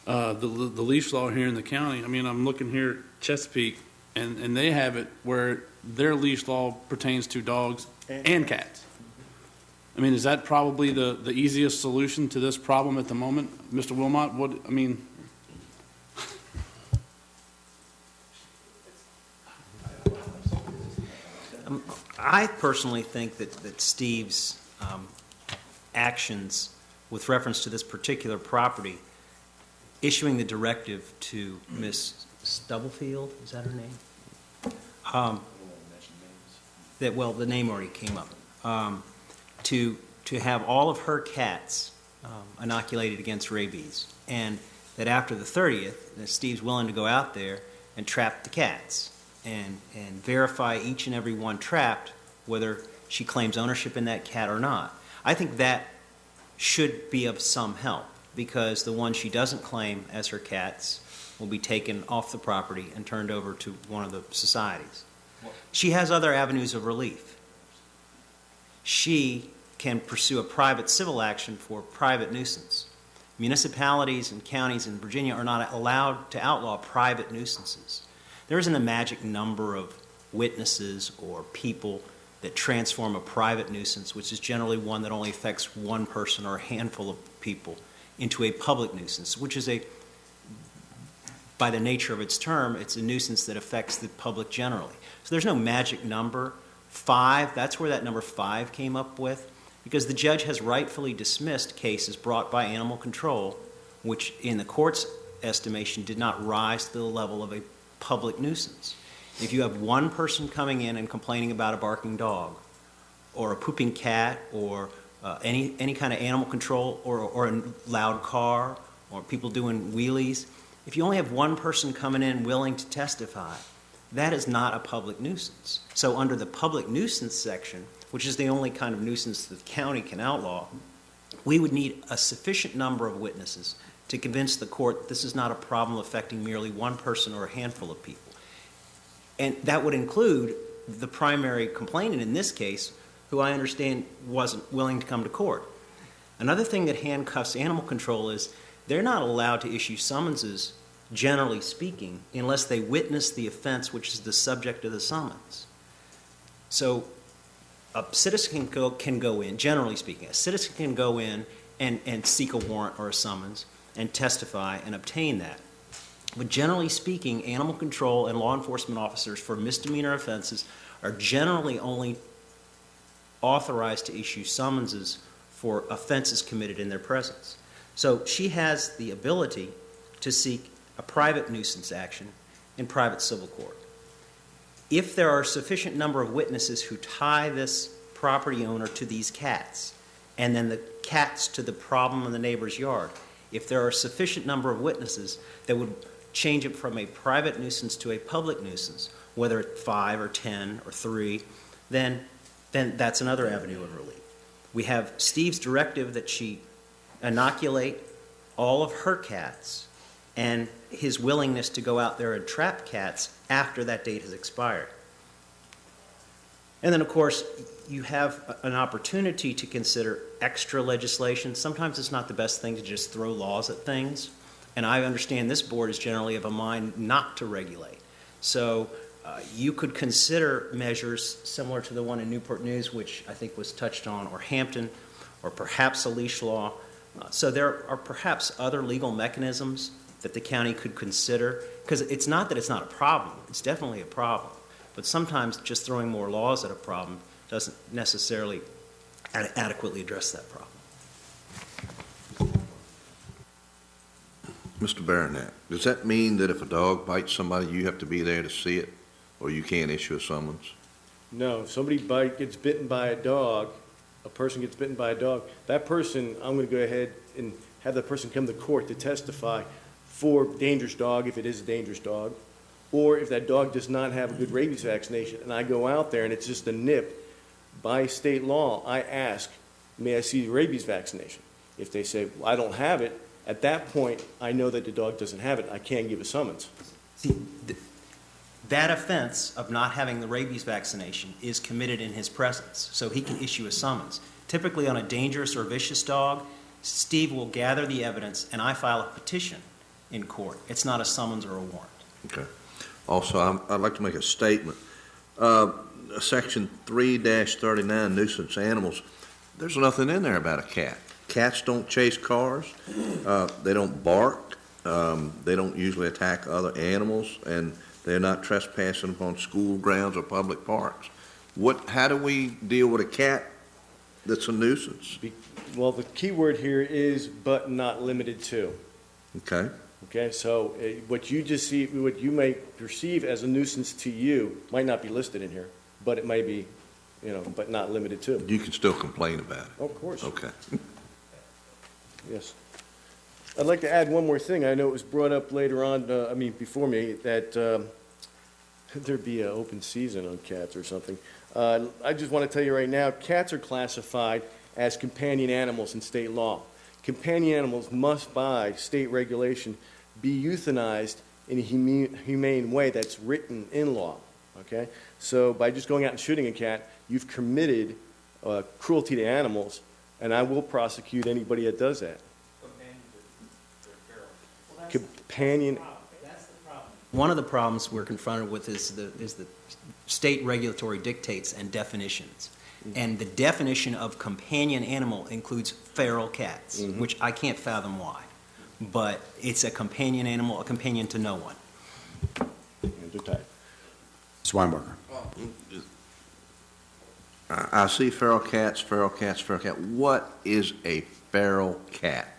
the leash law here in the county. I mean, I'm looking here at Chesapeake, and they have it where their leash law pertains to dogs and cats. I mean, is that probably the easiest solution to this problem at the moment, Mr. Wilmot? I personally think that Steve's actions with reference to this particular property, issuing the directive to Ms. Stubblefield, is that her name? The name already came up. To have all of her cats inoculated against rabies, and that after the 30th, that Steve's willing to go out there and trap the cats and verify each and every one trapped, whether she claims ownership in that cat or not. I think that should be of some help, because the one she doesn't claim as her cats will be taken off the property and turned over to one of the societies. She has other avenues of relief. She can pursue a private civil action for private nuisance. Municipalities and counties in Virginia are not allowed to outlaw private nuisances. There isn't a magic number of witnesses or people that transform a private nuisance, which is generally one that only affects one person or a handful of people, into a public nuisance, which is by the nature of its term, it's a nuisance that affects the public generally. So there's no magic number. 5, that's where that number 5 came up with, because the judge has rightfully dismissed cases brought by animal control, which in the court's estimation did not rise to the level of a public nuisance. If you have one person coming in and complaining about a barking dog, or a pooping cat, or any kind of animal control, or a loud car, or people doing wheelies, if you only have one person coming in willing to testify, that is not a public nuisance. So under the public nuisance section, which is the only kind of nuisance the county can outlaw, we would need a sufficient number of witnesses to convince the court this is not a problem affecting merely one person or a handful of people. And that would include the primary complainant in this case, who I understand wasn't willing to come to court. Another thing that handcuffs animal control is they're not allowed to issue summonses, generally speaking, unless they witness the offense which is the subject of the summons. So a citizen can go in, generally speaking, a citizen can go in and seek a warrant or a summons and testify and obtain that. But generally speaking, animal control and law enforcement officers for misdemeanor offenses are generally only authorized to issue summonses for offenses committed in their presence. So she has the ability to seek a private nuisance action in private civil court. If there are a sufficient number of witnesses who tie this property owner to these cats, and then the cats to the problem in the neighbor's yard, if there are a sufficient number of witnesses that would change it from a private nuisance to a public nuisance, whether it's 5 or 10 or 3, then that's another avenue of relief. We have Steve's directive that she inoculate all of her cats and his willingness to go out there and trap cats after that date has expired. And then, of course, you have an opportunity to consider extra legislation. Sometimes it's not the best thing to just throw laws at things. And I understand this board is generally of a mind not to regulate. So you could consider measures similar to the one in Newport News, which I think was touched on, or Hampton, or perhaps a leash law. So there are perhaps other legal mechanisms that the county could consider, because it's not that it's not a problem. It's definitely a problem. But sometimes just throwing more laws at a problem doesn't necessarily adequately address that problem. Mr. Baronet, does that mean that if a dog bites somebody, you have to be there to see it, or you can't issue a summons? No, if somebody gets bitten by a dog, a person gets bitten by a dog, that person, I'm going to go ahead and have that person come to court to testify for dangerous dog, if it is a dangerous dog, or if that dog does not have a good rabies vaccination, and I go out there and it's just a nip, by state law, I ask, may I see the rabies vaccination? If they say, well, I don't have it, at that point, I know that the dog doesn't have it. I can't give a summons. See, that offense of not having the rabies vaccination is committed in his presence, so he can issue a summons. Typically on a dangerous or vicious dog, Steve will gather the evidence and I file a petition in court. It's not a summons or a warrant. Okay. Also, I'd like to make a statement. Section 3-39, nuisance animals, there's nothing in there about a cat. Cats don't chase cars. They don't bark. They don't usually attack other animals, and they're not trespassing upon school grounds or public parks. How do we deal with a cat that's a nuisance? Well, the key word here is but not limited to. Okay. Okay, so what you just see, what you may perceive as a nuisance to you might not be listed in here, but it may be, but not limited to. You can still complain about it. Oh, of course. Okay. Yes. I'd like to add one more thing. I know it was brought up later on, before me, that there'd be an open season on cats or something. I just want to tell you right now, cats are classified as companion animals in state law. companion animals must, by state regulation, be euthanized in a humane way that's written in law, okay? So by just going out and shooting a cat, you've committed cruelty to animals, and I will prosecute anybody that does that. Companion. One of the problems we're confronted with is the state regulatory dictates and definitions. And the definition of companion animal includes feral cats, which I can't fathom why. But it's a companion animal, a companion to no one. Mr. Weinberger. I see feral cats, feral cats, feral cat. What is a feral cat?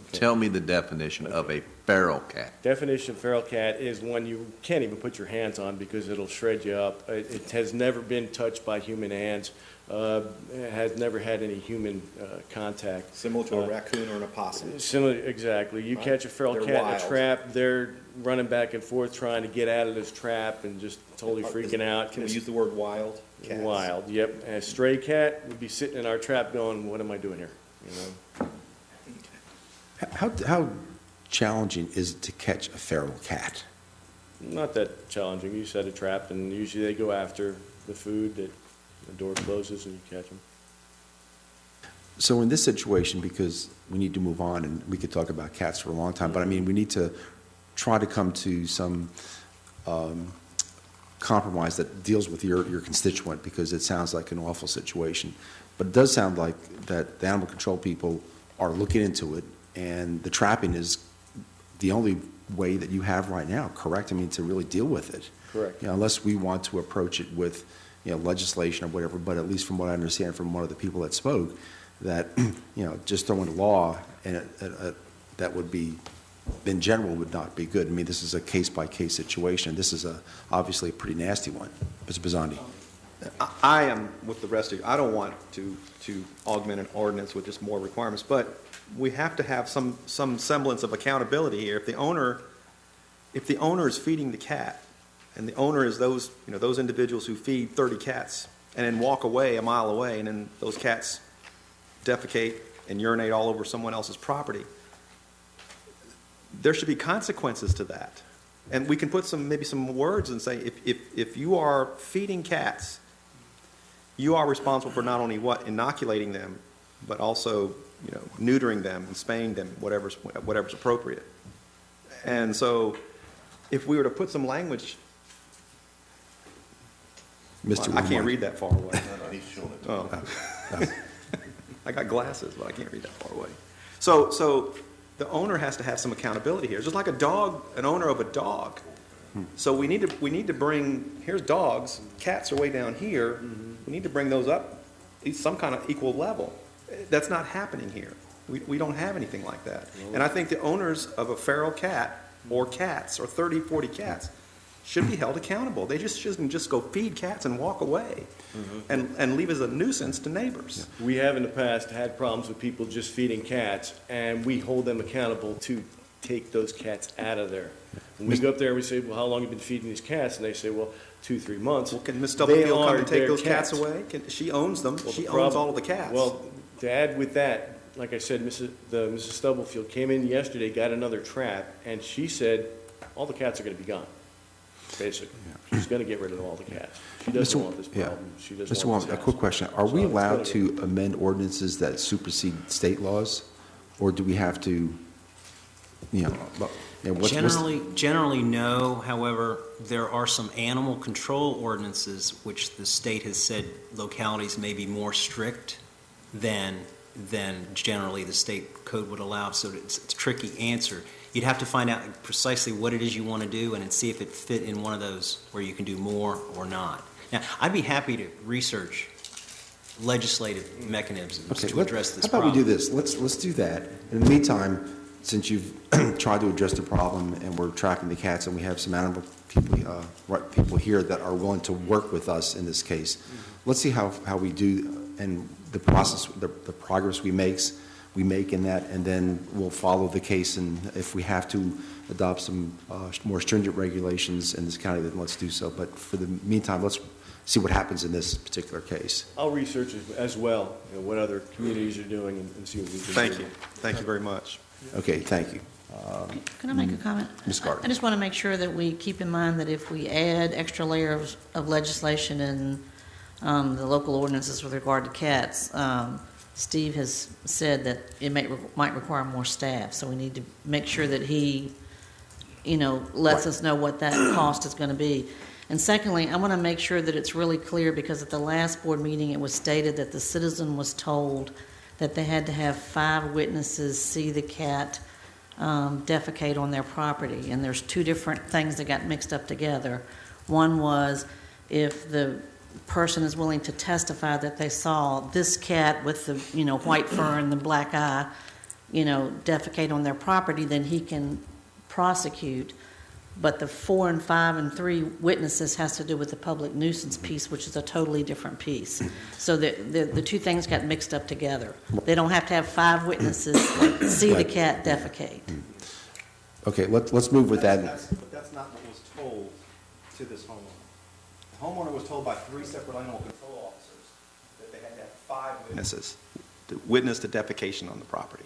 Okay. Tell me the definition of a feral cat. Definition of feral cat is one you can't even put your hands on because it'll shred you up. It has never been touched by human hands. It has never had any human contact. Similar to a raccoon or an opossum. Similar, exactly. You catch a feral They're cat wild. in a trap, they're running back and forth trying to get out of this trap and just totally freaking out. Can we use the word wild? Cats? Wild, yep. And a stray cat would be sitting in our trap going, what am I doing here? You know? How challenging is it to catch a feral cat? Not that challenging. You set a trap, and usually they go after the food that the door closes and you catch them. So in this situation, because we need to move on, and we could talk about cats for a long time, but I mean, we need to try to come to some compromise that deals with your constituent, because it sounds like an awful situation. But it does sound like that the animal control people are looking into it, and the trapping is the only way that you have right now, correct? I mean, to really deal with it. Correct. You know, unless we want to approach it with, you know, legislation or whatever, but at least from what I understand from one of the people that spoke, that, you know, just throwing a law and that would be, in general, would not be good. I mean, this is a case-by-case situation. This is obviously a pretty nasty one. Mr. Bizzandi. I am with the rest of you. I don't want to augment an ordinance with just more requirements, but we have to have some semblance of accountability here. If the owner is feeding the cat, and the owner is those individuals who feed 30 cats and then walk away a mile away, and then those cats defecate and urinate all over someone else's property, there should be consequences to that. And we can put maybe some words and say, if you are feeding cats, you are responsible for not only inoculating them, but also, you know, neutering them and spaying them, whatever's appropriate. And so, if we were to put some language, Mr. I can't read that far away. He's showing it. Oh. I got glasses, but I can't read that far away. So the owner has to have some accountability here. It's just like a dog, an owner of a dog. So we need to bring, here's dogs, cats are way down here. We need to bring those up at least some kind of equal level. That's not happening here. We don't have anything like that. And I think the owners of a feral cat or cats or 30, 40 cats should be held accountable. They just shouldn't just go feed cats and walk away and leave as a nuisance to neighbors. We have in the past had problems with people just feeding cats, and we hold them accountable to take those cats out of there. When we go up there and we say, well, how long have you been feeding these cats? And they say, well, 2-3 months. Well, can Ms. Stubblefield come and take their those cats away? She owns them. Well, She the owns problem- all of the cats. Well, to add with that, like I said, Mrs. Stubblefield came in yesterday, got another trap, and she said, all the cats are going to be gone, basically. She's going to get rid of all the cats. She doesn't want this problem. She doesn't Mr. want Wong, this a quick house. question. Are we So it's allowed gonna to amend ordinances that supersede state laws? Or do we have to, you know, Generally, no. However, there are some animal control ordinances which the state has said localities may be more strict than generally the state code would allow. So it's a tricky answer. You'd have to find out precisely what it is you want to do and see if it fit in one of those where you can do more or not. Now, I'd be happy to research legislative mechanisms to address this how about problem. we do this? Let's do that. In the meantime, since you've tried to address the problem and we're trapping the cats and we have some animal people here that are willing to work with us in this case, let's see how we do and the process, the progress we make in that, and then we'll follow the case, and if we have to adopt some more stringent regulations in this county, then let's do so. But for the meantime, let's see what happens in this particular case. I'll research as well, what other communities are doing and see what we can do. Thank you. Thank you very much. Okay, thank you. Can I make a comment? Ms. Carter. I just want to make sure that we keep in mind that if we add extra layers of legislation in the local ordinances with regard to cats, Steve has said that it might require more staff, so we need to make sure that he, lets us know what that cost is going to be. And secondly, I want to make sure that it's really clear, because at the last board meeting, it was stated that the citizen was told that they had to have 5 witnesses see the cat defecate on their property. And there's 2 different things that got mixed up together. One was if the person is willing to testify that they saw this cat with the, white fur and the black eye, defecate on their property, then he can prosecute. But the 4 and 5 and 3 witnesses has to do with the public nuisance piece, which is a totally different piece. So the 2 things got mixed up together. They don't have to have 5 witnesses see the cat defecate. Okay, let's move with that. But that's not what was told to this homeowner. The homeowner was told by 3 separate animal control officers that they had to have 5 witnesses to witness the defecation on the property.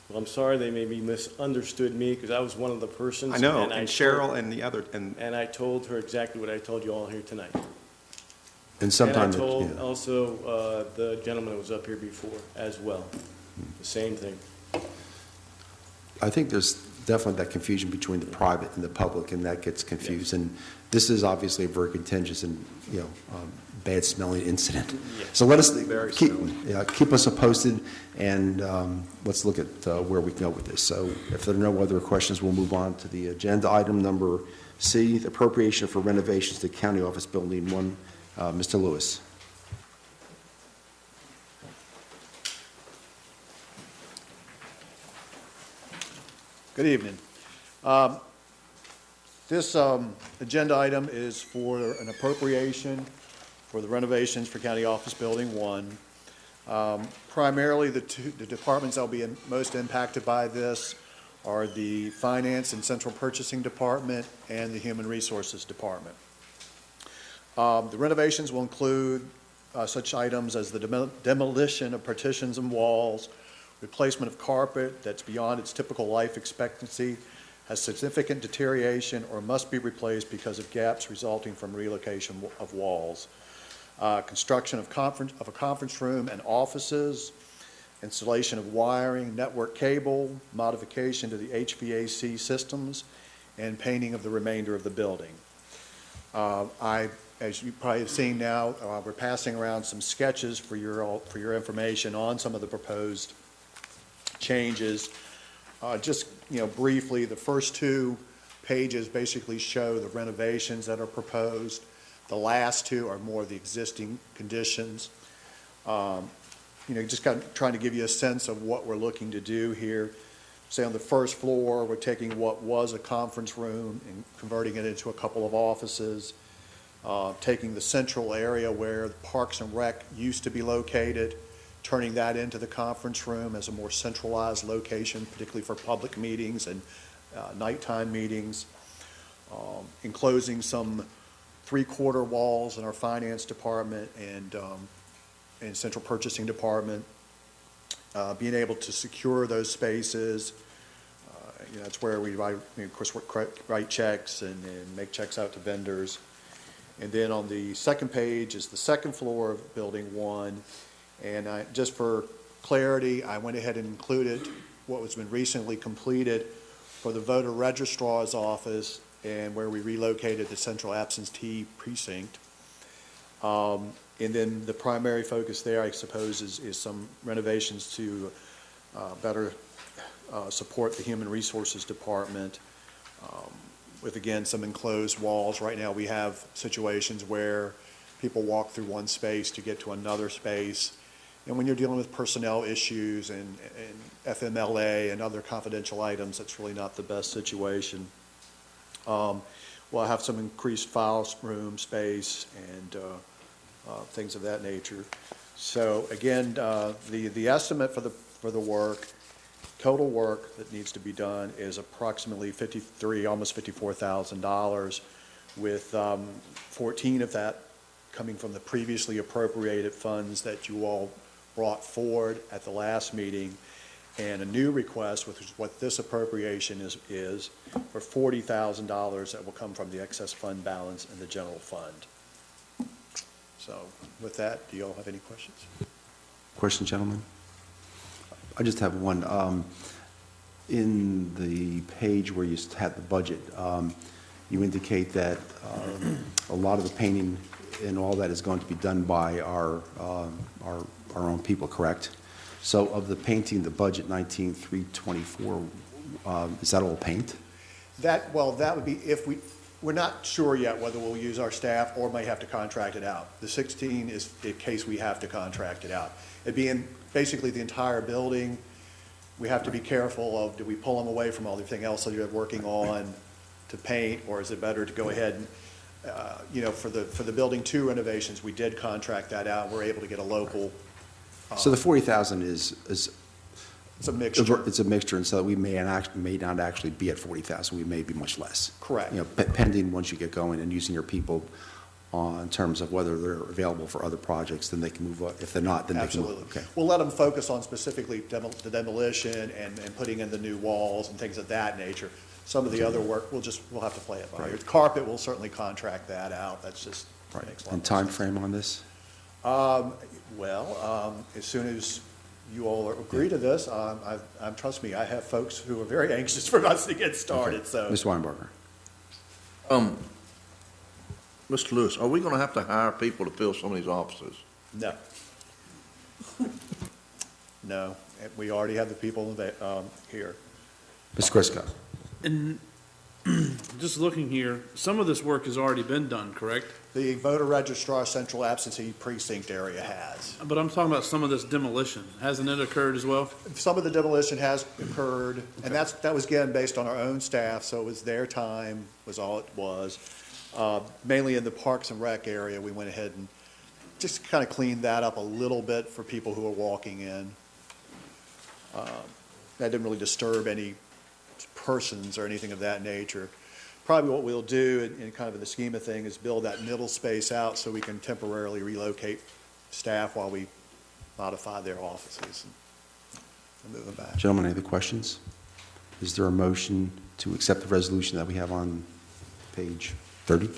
Well, I'm sorry, they maybe misunderstood me, because I was one of the persons. I know, and Cheryl and the other, and I told her exactly what I told you all here tonight. And sometimes, And I told also the gentleman that was up here before as well, the same thing. I think there's definitely that confusion between the private and the public, and that gets confused. And this is obviously a very contentious and bad smelling incident. Yes. So let us Very keep us posted, and let's look at where we can go with this. So if there are no other questions, we'll move on to the agenda item number C, the appropriation for renovations to County Office Building 1. Mr. Lewis. Good evening. This agenda item is for an appropriation for the renovations for County Office Building 1. Primarily, the departments that will be most impacted by this are the Finance and Central Purchasing Department and the Human Resources Department. The renovations will include such items as the demolition of partitions and walls, replacement of carpet that's beyond its typical life expectancy, has significant deterioration, or must be replaced because of gaps resulting from relocation of walls. Construction of a conference room and offices, installation of wiring, network cable, modification to the HVAC systems, and painting of the remainder of the building. As you probably have seen now, we're passing around some sketches for your information on some of the proposed changes. Just briefly, the first 2 pages basically show the renovations that are proposed. The last 2 are more of the existing conditions. Just kind of trying to give you a sense of what we're looking to do here. Say on the first floor, we're taking what was a conference room and converting it into a couple of offices. Taking the central area where the Parks and Rec used to be located, turning that into the conference room as a more centralized location, particularly for public meetings and nighttime meetings. Enclosing some 3/4 walls in our finance department and central purchasing department. Being able to secure those spaces. That's where we write checks and make checks out to vendors. And then on the second page is the second floor of Building 1. And just for clarity, I went ahead and included what has been recently completed for the voter registrar's office and where we relocated the central absentee precinct. And then the primary focus there, I suppose, is some renovations to better support the Human Resources Department. With, again, some enclosed walls. Right now we have situations where people walk through one space to get to another space. And when you're dealing with personnel issues and FMLA and other confidential items, that's really not the best situation. We'll have some increased file room space and things of that nature. So again, the estimate for the work, total work that needs to be done is approximately almost $54,000, with 14 of that coming from the previously appropriated funds that you all brought forward at the last meeting, and a new request, which is what this appropriation is for $40,000 that will come from the excess fund balance in the general fund. So with that, do you all have any questions? Question, gentlemen? I just have one. In the page where you had the budget, you indicate that a lot of the painting and all that is going to be done by our own people, correct? So of the painting, the budget 19,324, is that all paint? That would be if we're not sure yet whether we'll use our staff or may have to contract it out. The 16 is in case we have to contract it out. It'd be in basically the entire building. We have to be careful of, do we pull them away from everything else that you're working on to paint, or is it better to go ahead and, for the building 2 renovations, we did contract that out. We're able to get a local. So the 40,000 is It's a mixture. It's a mixture, and so we may not actually be at 40,000. We may be much less. Correct. Pending once you get going and using your people in terms of whether they're available for other projects, then they can move up. If they're not, then Absolutely. they can move. Okay. We'll let them focus on specifically the demolition and putting in the new walls and things of that nature. Some of the other work, we'll have to play it by ear. Carpet, we'll certainly contract that out. That's just makes a lot And more time sense. frame on this? As soon as you all agree to this, trust me, I have folks who are very anxious for us to get started, Okay. so. Ms. Weinberger? Mr. Lewis, are we going to have to hire people to fill some of these offices? No. No, we already have the people here. Ms. Crisco? And just looking here, some of this work has already been done, correct? The voter registrar central absentee precinct area has. But I'm talking about some of this demolition. Hasn't it occurred as well? Some of the demolition has occurred, and that was, again, based on our own staff, so it was their time, was all it was. Mainly in the Parks and Rec area, we went ahead and just kind of cleaned that up a little bit for people who are walking in. That didn't really disturb any persons or anything of that nature. Probably what we'll do in kind of in the scheme of things is build that middle space out so we can temporarily relocate staff while we modify their offices and move them back. Gentlemen, any other questions? Is there a motion to accept the resolution that we have on page 30?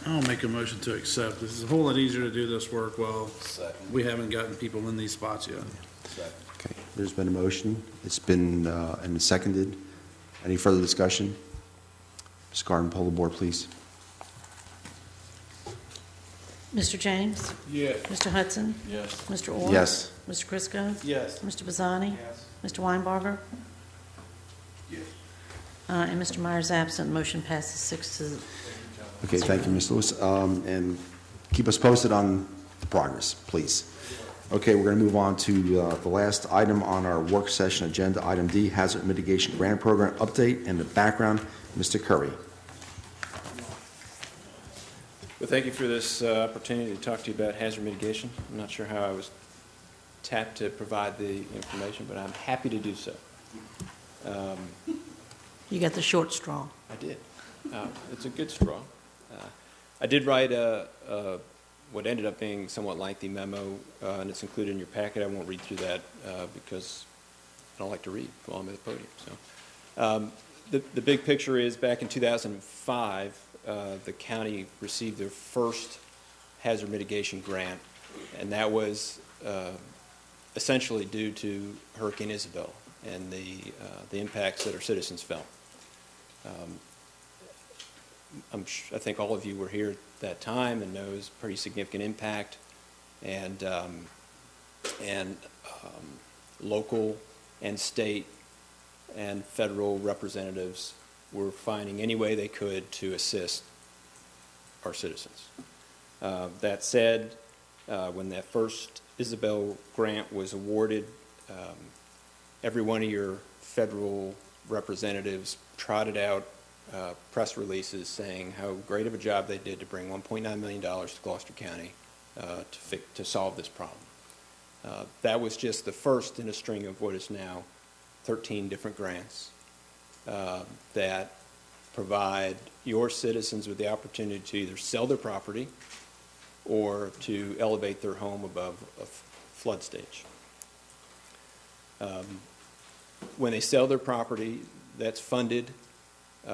I'll make a motion to accept. This is a whole lot easier to do this work while we haven't gotten people in these spots yet. Okay, there's been a motion. It's been and seconded. Any further discussion? Ms. Garden, poll the board, please. Mr. James? Yes. Mr. Hudson? Yes. Mr. Orr? Yes. Mr. Crisco? Yes. Mr. Bazzani? Yes. Mr. Weinbarger? Yes. And Mr. Myers absent. Motion passes 6-0. Okay, thank you, Ms. Lewis. And keep us posted on the progress, please. Okay, we're going to move on to the last item on our work session agenda, item D, Hazard Mitigation Grant Program update and the background. Mr. Curry. Well, thank you for this opportunity to talk to you about hazard mitigation. I'm not sure how I was tapped to provide the information, but I'm happy to do so. You got the short straw. I did. It's a good straw. I did write what ended up being somewhat lengthy memo, and it's included in your packet. I won't read through that because I don't like to read while I'm at the podium. So, the big picture is back in 2005, the county received their first hazard mitigation grant, and that was essentially due to Hurricane Isabel and the impacts that our citizens felt. I think all of you were here at that time and knows pretty significant impact, and local and state and federal representatives were finding any way they could to assist our citizens. That said, when that first Isabel grant was awarded, every one of your federal representatives trotted out press releases saying how great of a job they did to bring $1.9 million to Gloucester County to solve this problem. That was just the first in a string of what is now 13 different grants that provide your citizens with the opportunity to either sell their property or to elevate their home above a flood stage. When they sell their property, that's funded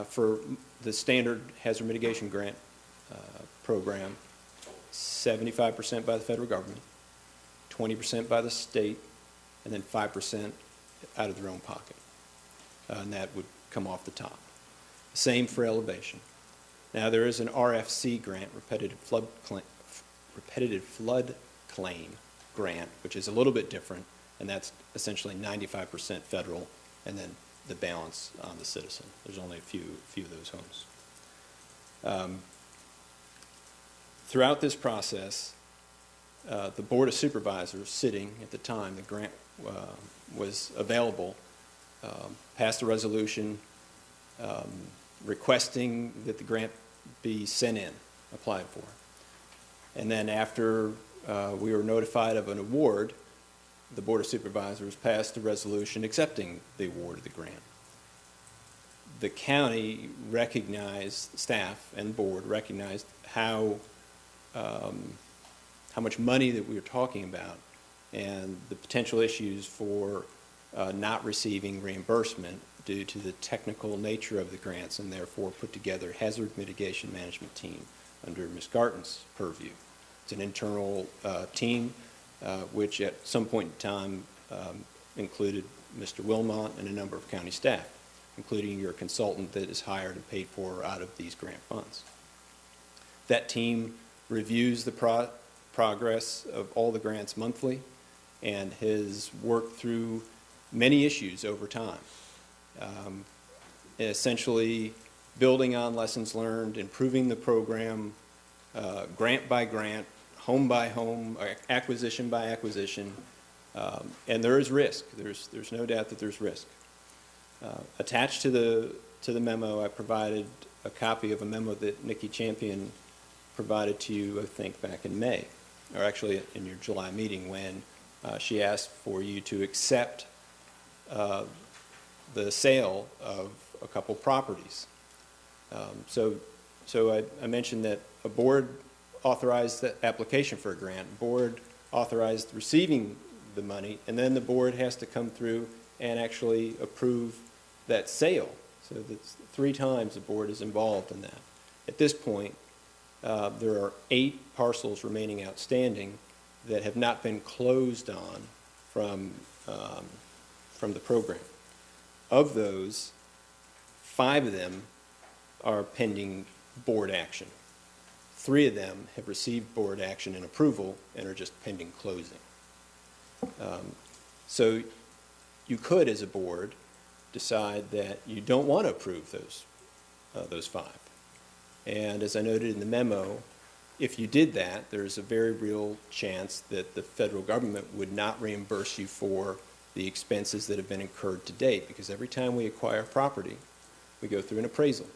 for the standard hazard mitigation grant program, 75% by the federal government, 20% by the state, and then 5% out of their own pocket. And that would come off the top. Same for elevation. Now, there is an RFC grant, repetitive flood claim grant, which is a little bit different, and that's essentially 95% federal, and then the balance on the citizen. There's only a few of those homes. Throughout this process, the Board of Supervisors, sitting at the time the grant was available, passed a resolution requesting that the grant be sent in, applied for. And then after we were notified of an award, the Board of Supervisors passed a resolution accepting the award of the grant. The county recognized, staff and board recognized how much money that we were talking about and the potential issues for not receiving reimbursement due to the technical nature of the grants, and therefore put together a hazard mitigation management team under Ms. Garton's purview. It's an internal team which at some point in time included Mr. Wilmot and a number of county staff, including your consultant that is hired and paid for out of these grant funds. That team reviews the progress of all the grants monthly and has worked through many issues over time. Essentially building on lessons learned, improving the program, grant by grant, home by home, acquisition by acquisition, and there is risk. There's no doubt that there's risk. Attached to the memo, I provided a copy of a memo that Nikki Champion provided to you, I think, back in May, or actually in your July meeting, when she asked for you to accept the sale of a couple properties. So I mentioned that a board authorized the application for a grant, board authorized receiving the money, and then the board has to come through and actually approve that sale. So that's 3 times the board is involved in that. At this point, there are 8 parcels remaining outstanding that have not been closed on from the program. Of those, 5 of them are pending board action. 3 of them have received board action and approval and are just pending closing. So you could, as a board, decide that you don't want to approve those 5. And as I noted in the memo, if you did that, there's a very real chance that the federal government would not reimburse you for the expenses that have been incurred to date, because every time we acquire property, we go through an appraisal.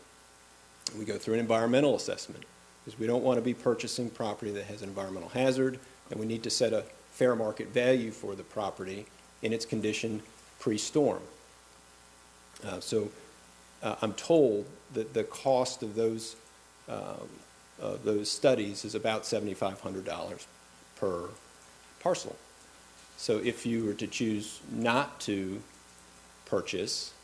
We go through an environmental assessment, because we don't want to be purchasing property that has an environmental hazard, and we need to set a fair market value for the property in its condition pre-storm. So I'm told that the cost of those studies is about $7,500 per parcel. So if you were to choose not to purchase,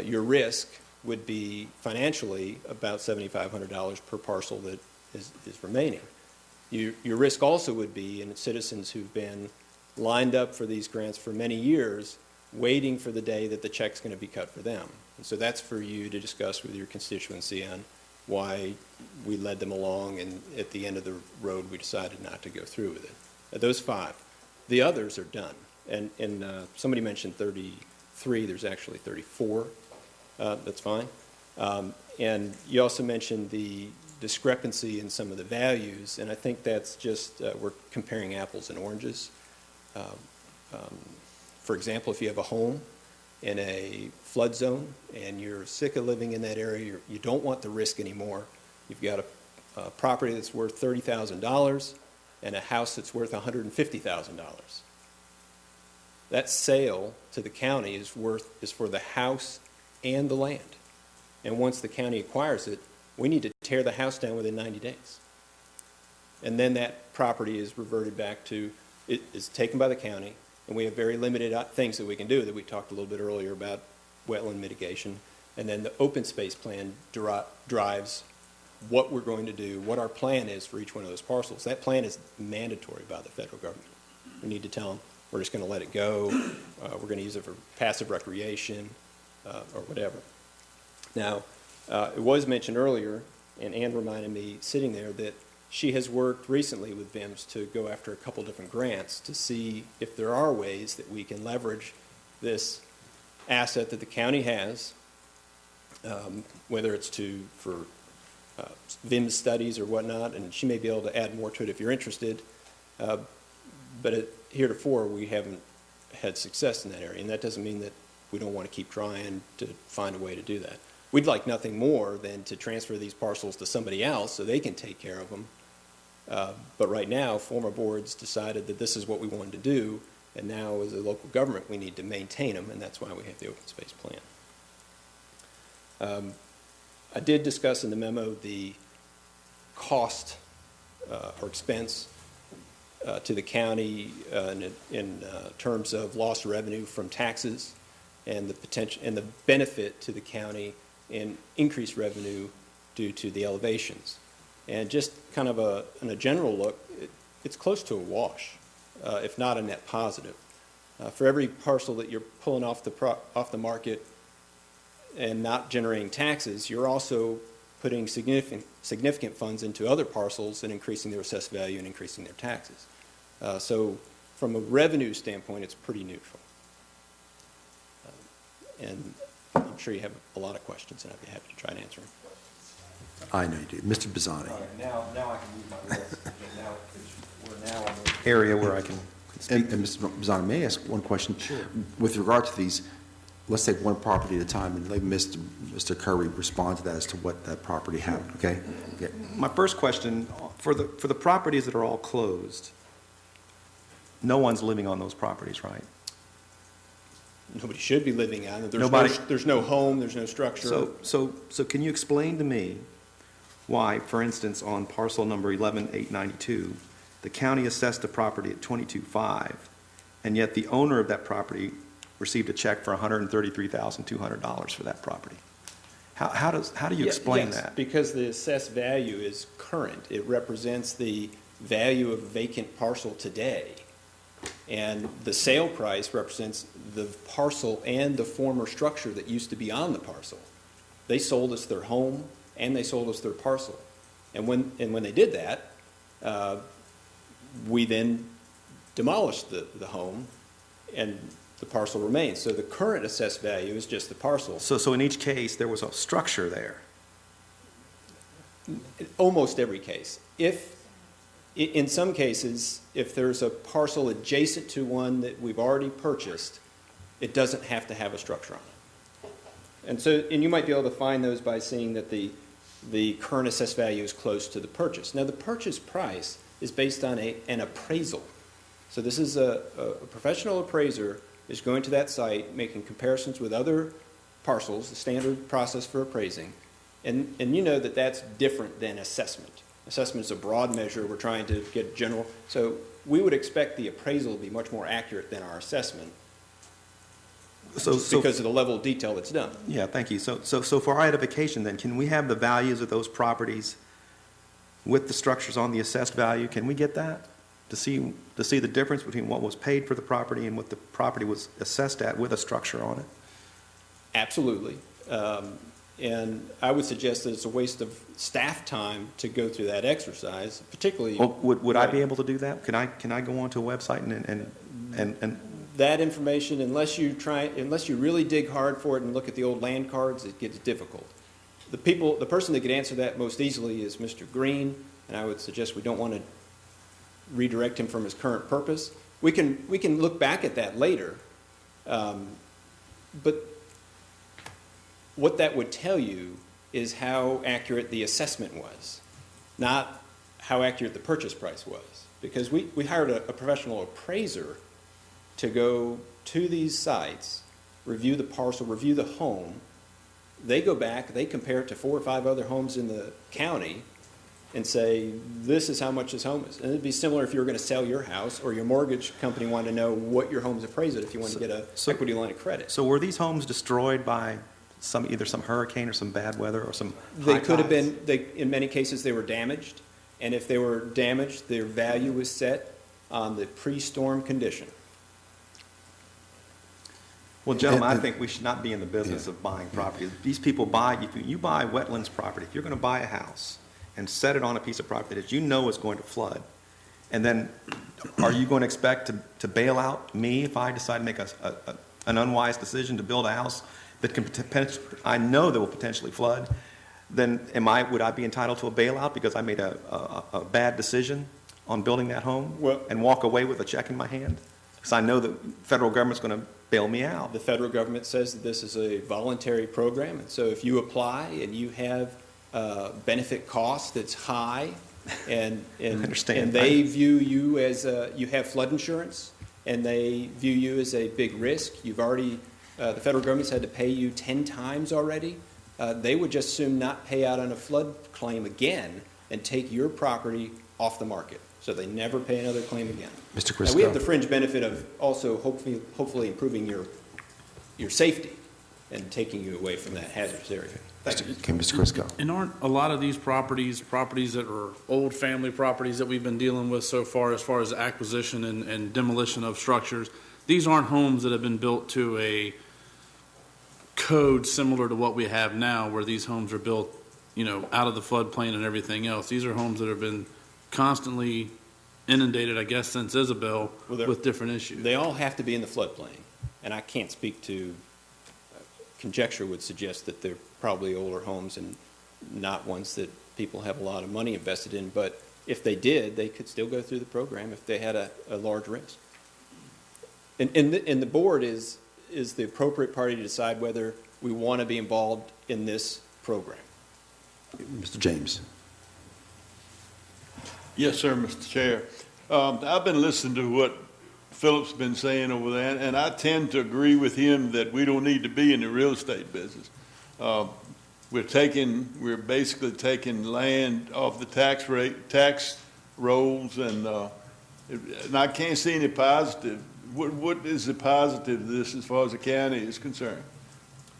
your risk would be financially about $7,500 per parcel that is remaining. Your risk also would be in citizens who've been lined up for these grants for many years, waiting for the day that the check's going to be cut for them. And so that's for you to discuss with your constituency on why we led them along, and at the end of the road we decided not to go through with it. Those 5. The others are done. And somebody mentioned 33. There's actually 34. That's fine. And you also mentioned the discrepancy in some of the values, and I think that's just we're comparing apples and oranges. For example, if you have a home in a flood zone and you're sick of living in that area, you don't want the risk anymore, you've got a property that's worth $30,000 and a house that's worth $150,000. That sale to the county is for the house and the land. And once the county acquires it, we need to tear the house down within 90 days. And then that property is reverted back to, it is taken by the county, and we have very limited things that we can do that we talked a little bit earlier about wetland mitigation. And then the open space plan drives what we're going to do, what our plan is for each one of those parcels. That plan is mandatory by the federal government. We need to tell them we're just going to let it go, we're going to use it for passive recreation, or whatever. Now, it was mentioned earlier, and Ann reminded me sitting there, that she has worked recently with VIMS to go after a couple different grants to see if there are ways that we can leverage this asset that the county has, whether it's for VIMS studies or whatnot, and she may be able to add more to it if you're interested. But heretofore, we haven't had success in that area, and that doesn't mean that we don't want to keep trying to find a way to do that. We'd like nothing more than to transfer these parcels to somebody else so they can take care of them. But right now, former boards decided that this is what we wanted to do, and now as a local government, we need to maintain them, and that's why we have the open space plan. I did discuss in the memo the cost or expense to the county in terms of lost revenue from taxes, and the potential and the benefit to the county in increased revenue due to the elevations. And just kind of in a general look, it's close to a wash, if not a net positive. For every parcel that you're pulling off the market and not generating taxes, you're also putting significant funds into other parcels and increasing their assessed value and increasing their taxes. So from a revenue standpoint, it's pretty neutral. And I'm sure you have a lot of questions, and I'd be happy to try and answer them. I know you do. Mr. Bizzani. All right, now I can move my list. Now, we're now in the area where I can speak. And Mr. Bizzani, may I ask one question? Sure. With regard to these, let's take one property at a time, and let Mr. Curry respond to that as to what that property happened, okay? My first question, for the properties that are all closed, no one's living on those properties, right? Nobody should be living on it. There's no home, there's no structure. So can you explain to me why, for instance, on parcel number 11892, the county assessed the property at $22,500, and yet the owner of that property received a check for $133,200 for that property? How do you explain that? Because the assessed value is current. It represents the value of a vacant parcel today. And the sale price represents the parcel and the former structure that used to be on the parcel. They sold us their home and they sold us their parcel. And when they did that, we then demolished the home and the parcel remains. So the current assessed value is just the parcel. So in each case, there was a structure there? Almost every case. In some cases, if there's a parcel adjacent to one that we've already purchased, it doesn't have to have a structure on it. And you might be able to find those by seeing that the current assessed value is close to the purchase. Now, the purchase price is based on an appraisal. So this is a professional appraiser is going to that site, making comparisons with other parcels, the standard process for appraising. And you know that that's different than assessment. Assessment is a broad measure. We're trying to get general. So we would expect the appraisal to be much more accurate than our assessment because of the level of detail that's done. Yeah, thank you. So for our edification then, can we have the values of those properties with the structures on the assessed value? Can we get that to see the difference between what was paid for the property and what the property was assessed at with a structure on it? Absolutely. And I would suggest that it's a waste of staff time to go through that exercise, particularly. Well, would I be able to do that? Can I go onto a website and that information, unless you really dig hard for it and look at the old land cards, it gets difficult. The person that could answer that most easily is Mr. Green, and I would suggest we don't want to redirect him from his current purpose. We can look back at that later, but what that would tell you is how accurate the assessment was, not how accurate the purchase price was. Because we hired a professional appraiser to go to these sites, review the parcel, review the home, They go back, they compare it to 4 or 5 other homes in the county and say, this is how much this home is. And it'd be similar if you were going to sell your house or your mortgage company wanted to know what your home's appraised at if you want to get a equity line of credit. So were these homes destroyed by either some hurricane or some bad weather or some They high could have tides? been, in many cases, they were damaged. And if they were damaged, their value was set on the pre-storm condition. Well, gentlemen, I think we should not be in the business of buying property. These people buy, if you buy wetlands property, if you're going to buy a house and set it on a piece of property that you know is going to flood, and then are you going to expect to bail out me if I decide to make an unwise decision to build a house that I know that will potentially flood? Then would I be entitled to a bailout because I made a bad decision on building that home and walk away with a check in my hand? Because I know the federal government's going to bail me out. The federal government says that this is a voluntary program, and so if you apply and you have benefit cost that's high, and they view you as you have flood insurance, and they view you as a big risk. You've already the federal government's had to pay you 10 times already. They would just soon not pay out on a flood claim again and take your property off the market. So they never pay another claim again. Mr. Crisco. Now, we have the fringe benefit of also hopefully improving your safety and taking you away from that hazardous area. Thank you. Okay, Mr. Crisco. And aren't a lot of these properties that are old family properties that we've been dealing with so far as acquisition and demolition of structures, these aren't homes that have been built to a code similar to what we have now, where these homes are built, out of the floodplain and everything else. These are homes that have been constantly inundated, I guess, since Isabel, with different issues. They all have to be in the floodplain, and I can't speak to conjecture would suggest that they're probably older homes and not ones that people have a lot of money invested in, but if they did, they could still go through the program if they had a large risk. And the board is the appropriate party to decide whether we want to be involved in this program. Mr. James. Yes, sir, Mr. Chair. I've been listening to what Philip's been saying over there, and I tend to agree with him that we don't need to be in the real estate business. We're basically taking land off the tax rolls, and I can't see any positive. What is the positive of this as far as the county is concerned?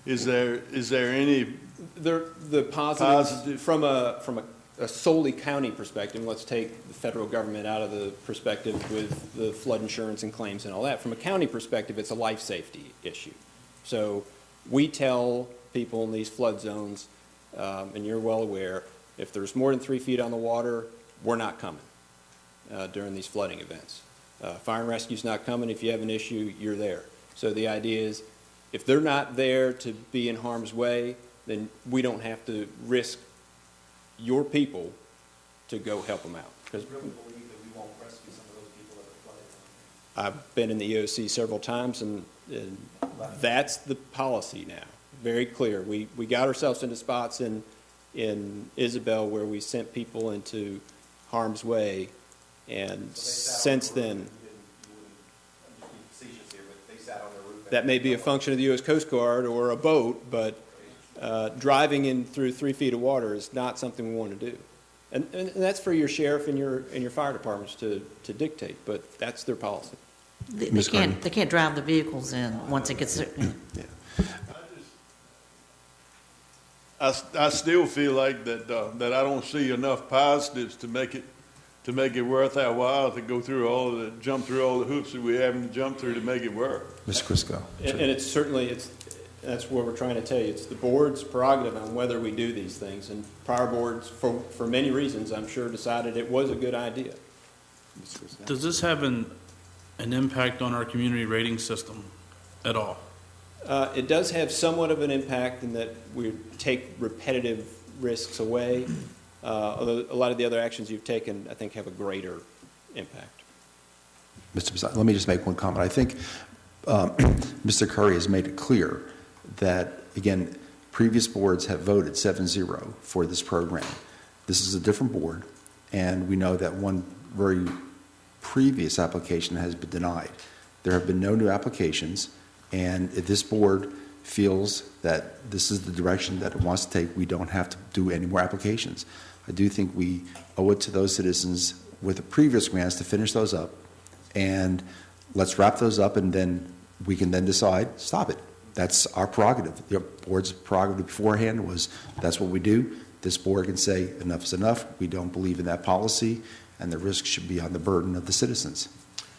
Is there any the positive from a solely county perspective? Let's take the federal government out of the perspective with the flood insurance and claims and all that. From a county perspective, it's a life safety issue. So we tell people in these flood zones, and you're well aware, if there's more than 3 feet on the water, we're not coming during these flooding events. Fire and rescue's not coming. If you have an issue, you're there. So the idea is, if they're not there to be in harm's way, then we don't have to risk your people to go help them out. Because I really believe that we won't rescue some of those people that are flooded. I've been in the EOC several times, and that's the policy now. Very clear. We got ourselves into spots in Isabel where we sent people into harm's way, and since then, that may be a function of the U.S. Coast Guard or a boat, but driving in through 3 feet of water is not something we want to do. And that's for your sheriff and your fire departments to dictate, but that's their policy. They can't drive the vehicles in once it gets there. I still feel like that I don't see enough positives to make it worth our while to jump through all the hoops that we're having to jump through to make it work. Mr. Crisco. And that's what we're trying to tell you. It's the board's prerogative on whether we do these things. And prior boards, for many reasons, I'm sure, decided it was a good idea. Does this have an impact on our community rating system at all? It does have somewhat of an impact in that we take repetitive risks away. Although a lot of the other actions you've taken, I think, have a greater impact. Mr. Bazan, let me just make one comment. I think Mr. Curry has made it clear that, again, previous boards have voted 7-0 for this program. This is a different board, and we know that one very previous application has been denied. There have been no new applications, and if this board feels that this is the direction that it wants to take, we don't have to do any more applications. I do think we owe it to those citizens with the previous grants to finish those up, and let's wrap those up, and then we can then decide, stop it. That's our prerogative. The board's prerogative beforehand was, that's what we do. This board can say, enough is enough. We don't believe in that policy, and the risk should be on the burden of the citizens,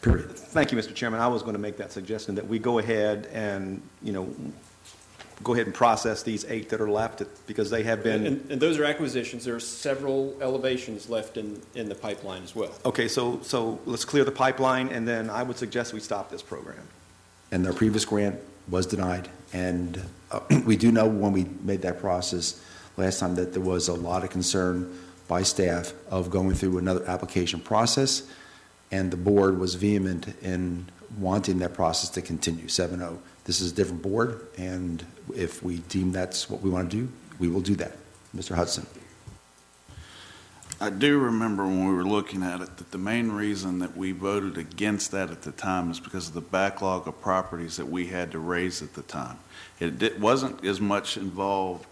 period. Thank you, Mr. Chairman. I was going to make that suggestion that we go ahead and, go ahead and process these 8 that are left because they have been. And those are acquisitions. There are several elevations left in the pipeline as well. Okay, so let's clear the pipeline, and then I would suggest we stop this program. And their previous grant was denied, and we do know when we made that process last time that there was a lot of concern by staff of going through another application process, and the board was vehement in wanting that process to continue, 7-0. This is a different board, and if we deem that's what we want to do, we will do that. Mr. Hudson. I do remember when we were looking at it that the main reason that we voted against that at the time is because of the backlog of properties that we had to raise at the time. It wasn't as much involved.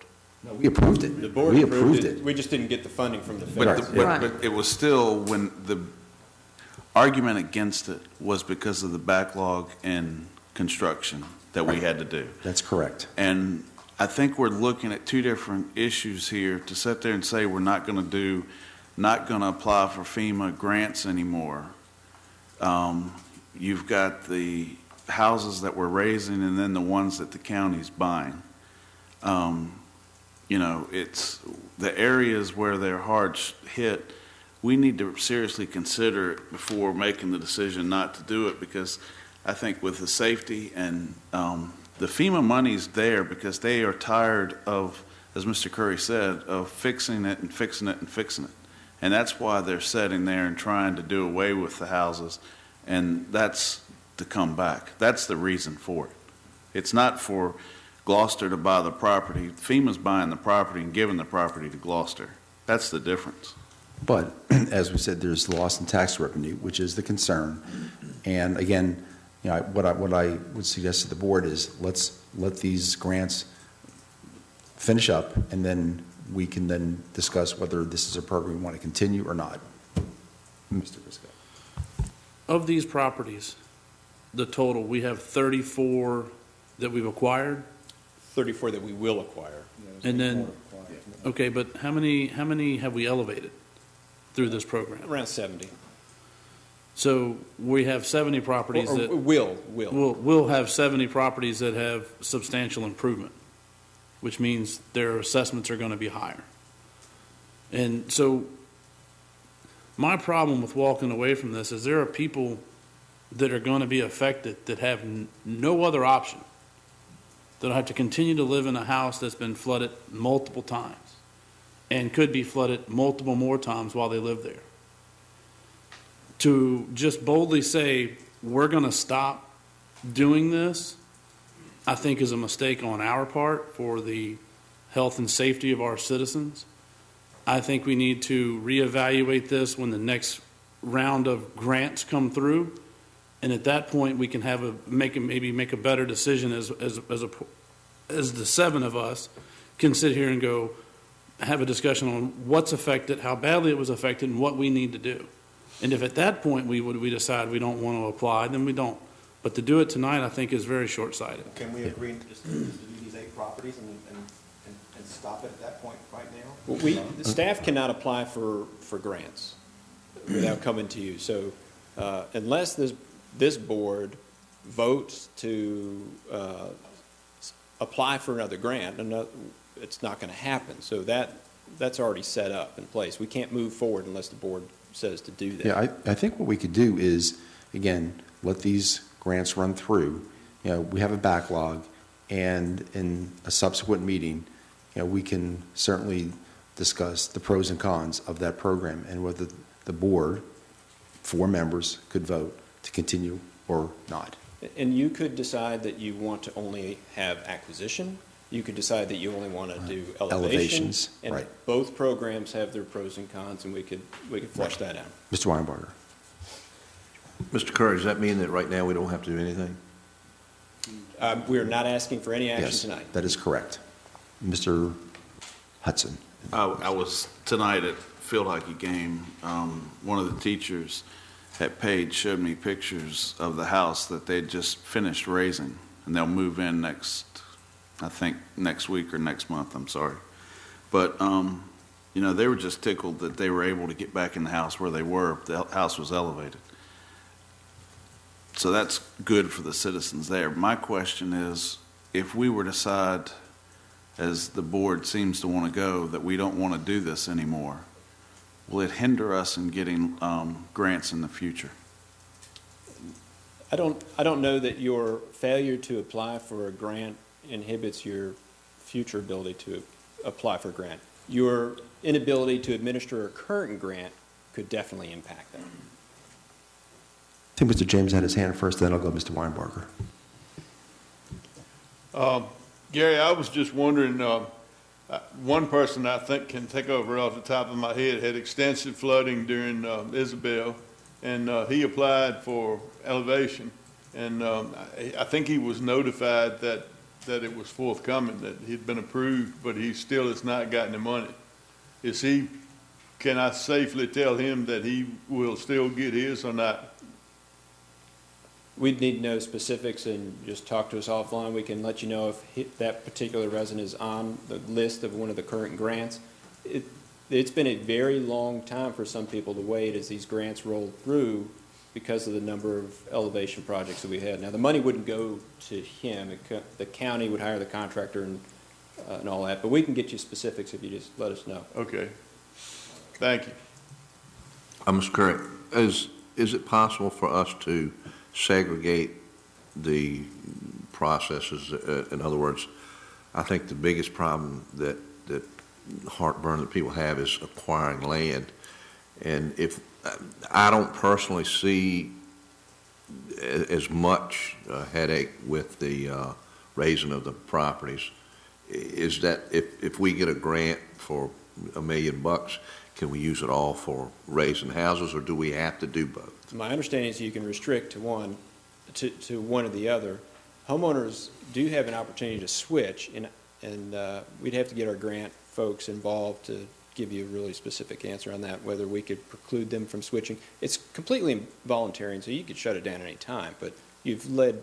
No, we approved it. The board approved it. We just didn't get the funding from the federal. But it was still, when the argument against it was because of the backlog in construction that we had to do. That's correct. And I think we're looking at two different issues here to sit there and say we're not going to apply for FEMA grants anymore. You've got the houses that we're raising and then the ones that the county's buying. It's the areas where they're hard hit. We need to seriously consider it before making the decision not to do it, because I think with the safety and the FEMA money's there because they are tired of, as Mr. Curry said, of fixing it and fixing it and fixing it. And that's why they're sitting there and trying to do away with the houses, and that's to come back. That's the reason for it. It's not for Gloucester to buy the property. FEMA's buying the property and giving the property to Gloucester. That's the difference. But as we said, there's loss in tax revenue, which is the concern. And again, what I would suggest to the board is let's let these grants finish up, and then we can then discuss whether this is a program we want to continue or not. Mr. Briscoe. Of these properties, the total, we have 34 that we've acquired? 34 that we will acquire. And then, okay, but how many have we elevated through this program? Around 70. So we have 70 properties that we'll have 70 properties that have substantial improvement, which means their assessments are going to be higher. And so my problem with walking away from this is there are people that are going to be affected that have no other option, that have to continue to live in a house that's been flooded multiple times and could be flooded multiple more times while they live there. To just boldly say, we're going to stop doing this, I think is a mistake on our part for the health and safety of our citizens. I think we need to reevaluate this when the next round of grants come through, and at that point we can maybe make a better decision as the 7 of us can sit here and go have a discussion on what's affected, how badly it was affected, and what we need to do. And if at that point we decide we don't want to apply, then we don't. But to do it tonight, I think, is very short-sighted. Can we agree just to do these 8 properties and stop it at that point right now? Well, the staff cannot apply for grants without coming to you. So unless this board votes to apply for another grant, it's not going to happen. So that's already set up in place. We can't move forward unless the board says to do that. Yeah, I think what we could do is, again, let these grants run through. We have a backlog, and in a subsequent meeting, we can certainly discuss the pros and cons of that program and whether the board, 4 members, could vote to continue or not. And you could decide that you want to only have acquisition. You could decide that you only want to do elevations. And right. Both programs have their pros and cons, and we could flesh that out. Mr. Weinberger. Mr. Curry, does that mean that right now we don't have to do anything? We are not asking for any action Yes, tonight. that is correct. Mr. Hudson. I was tonight at field hockey game. One of the teachers at Page showed me pictures of the house that they'd just finished raising, and they'll move in I think next week or next month. I'm sorry, but they were just tickled that they were able to get back in the house where they were. The house was elevated, so that's good for the citizens there. My question is, if we were to decide, as the board seems to want to go, that we don't want to do this anymore, will it hinder us in getting grants in the future? I don't know that your failure to apply for a grant inhibits your future ability to apply for a grant. Your inability to administer a current grant could definitely impact that. I think Mr. James had his hand first, then I'll go Mr. Weinbarger. Gary, I was just wondering, one person I think can take over off the top of my head had extensive flooding during Isabel, and he applied for elevation, and I think he was notified that it was forthcoming, that he'd been approved, but he still has not gotten the money. Can I safely tell him that he will still get his or not? We'd need to know specifics and just talk to us offline. We can let you know if that particular resident is on the list of one of the current grants. It's been a very long time for some people to wait as these grants roll through because of the number of elevation projects that we had. Now, the money wouldn't go to him. The county would hire the contractor and all that, but we can get you specifics if you just let us know. Okay. Thank you. Mr. Curry, is it possible for us to segregate the processes? In other words, I think the biggest problem that heartburn that people have is acquiring land. And if I don't personally see as much headache with the raising of the properties, is that if we get a grant for $1 million, can we use it all for raising houses, or do we have to do both? My understanding is you can restrict to one or the other. Homeowners do have an opportunity to switch, and we'd have to get our grant folks involved to give you a really specific answer on that, whether we could preclude them from switching. It's completely voluntary, and so you could shut it down at any time, but you've led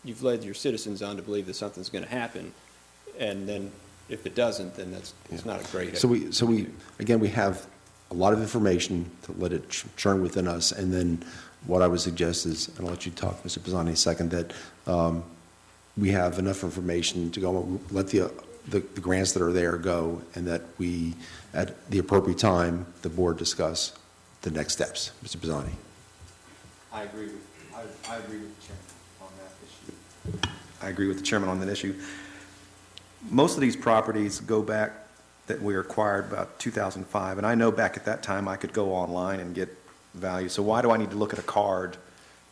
your citizens on to believe that something's going to happen, and then if it doesn't, then it's not a great idea. So we have a lot of information to let it churn within us, and then what I would suggest is, and I'll let you talk, Mr. Pisani, in a second, that we have enough information to go, let the grants that are there go, and that we, at the appropriate time, the board discuss the next steps. Mr. Pisani. I agree with the chairman on that issue. I agree with the chairman on that issue. Most of these properties go back, that we acquired about 2005, and I know back at that time I could go online and get value. So why do I need to look at a card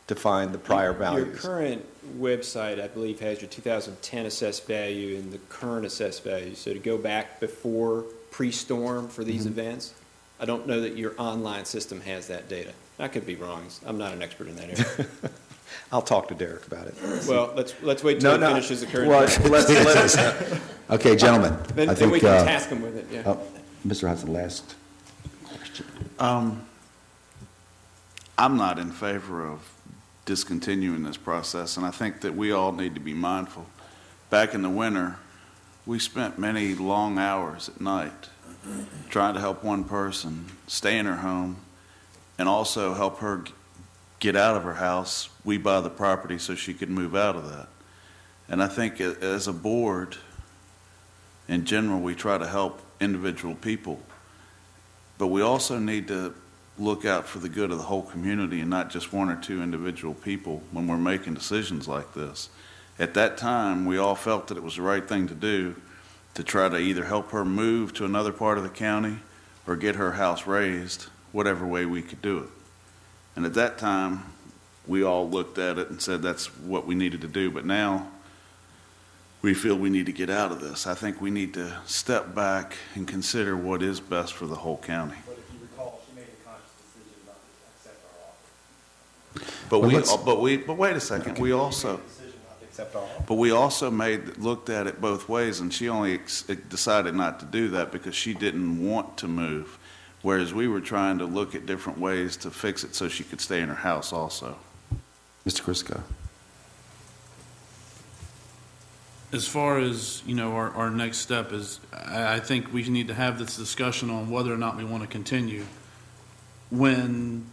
to find the prior values? Your current website, I believe, has your 2010 assessed value and the current assessed value. So to go back before pre-storm for these events, I don't know that your online system has that data. I could be wrong. I'm not an expert in that area. I'll talk to Derek about it. Well, let's wait till he finishes the current. Well, Okay, gentlemen. Then we can task him with it. Yeah. Mr. Hudson, last question. I'm not in favor of discontinuing this process, and I think that we all need to be mindful. Back in the winter, we spent many long hours at night trying to help one person stay in her home and also help her get out of her house. We buy the property so she could move out of that. And I think as a board, in general, we try to help individual people, but we also need to look out for the good of the whole community and not just one or two individual people when we're making decisions like this. At that time, we all felt that it was the right thing to do to try to either help her move to another part of the county or get her house raised, whatever way we could do it. And at that time, we all looked at it and said that's what we needed to do. But now we feel we need to get out of this. I think we need to step back and consider what is best for the whole county. But if you recall, she made a conscious decision not to accept our offer. But wait a second. Okay. We also. Decision Accept all. But we also looked at it both ways, and she only decided not to do that because she didn't want to move, whereas we were trying to look at different ways to fix it so she could stay in her house also. Mr. Crisco. As far as, our next step is, I think we need to have this discussion on whether or not we want to continue. When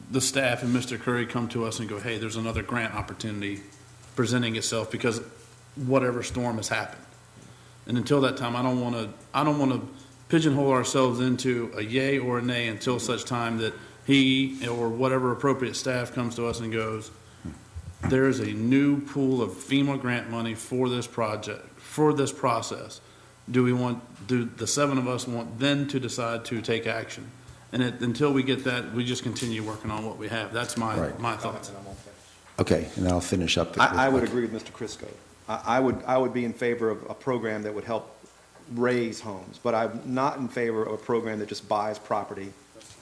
the staff and Mr. Curry come to us and go, hey, there's another grant opportunity presenting itself because whatever storm has happened. And until that time, I don't want to pigeonhole ourselves into a yay or a nay until such time that he or whatever appropriate staff comes to us and goes, there is a new pool of FEMA grant money for this project, for this process. Do the seven of us want then to decide to take action? And until we get that, we just continue working on what we have. That's my thoughts. Okay, and then I'll finish up. I would agree with Mr. Crisco. I would be in favor of a program that would help raise homes, but I'm not in favor of a program that just buys property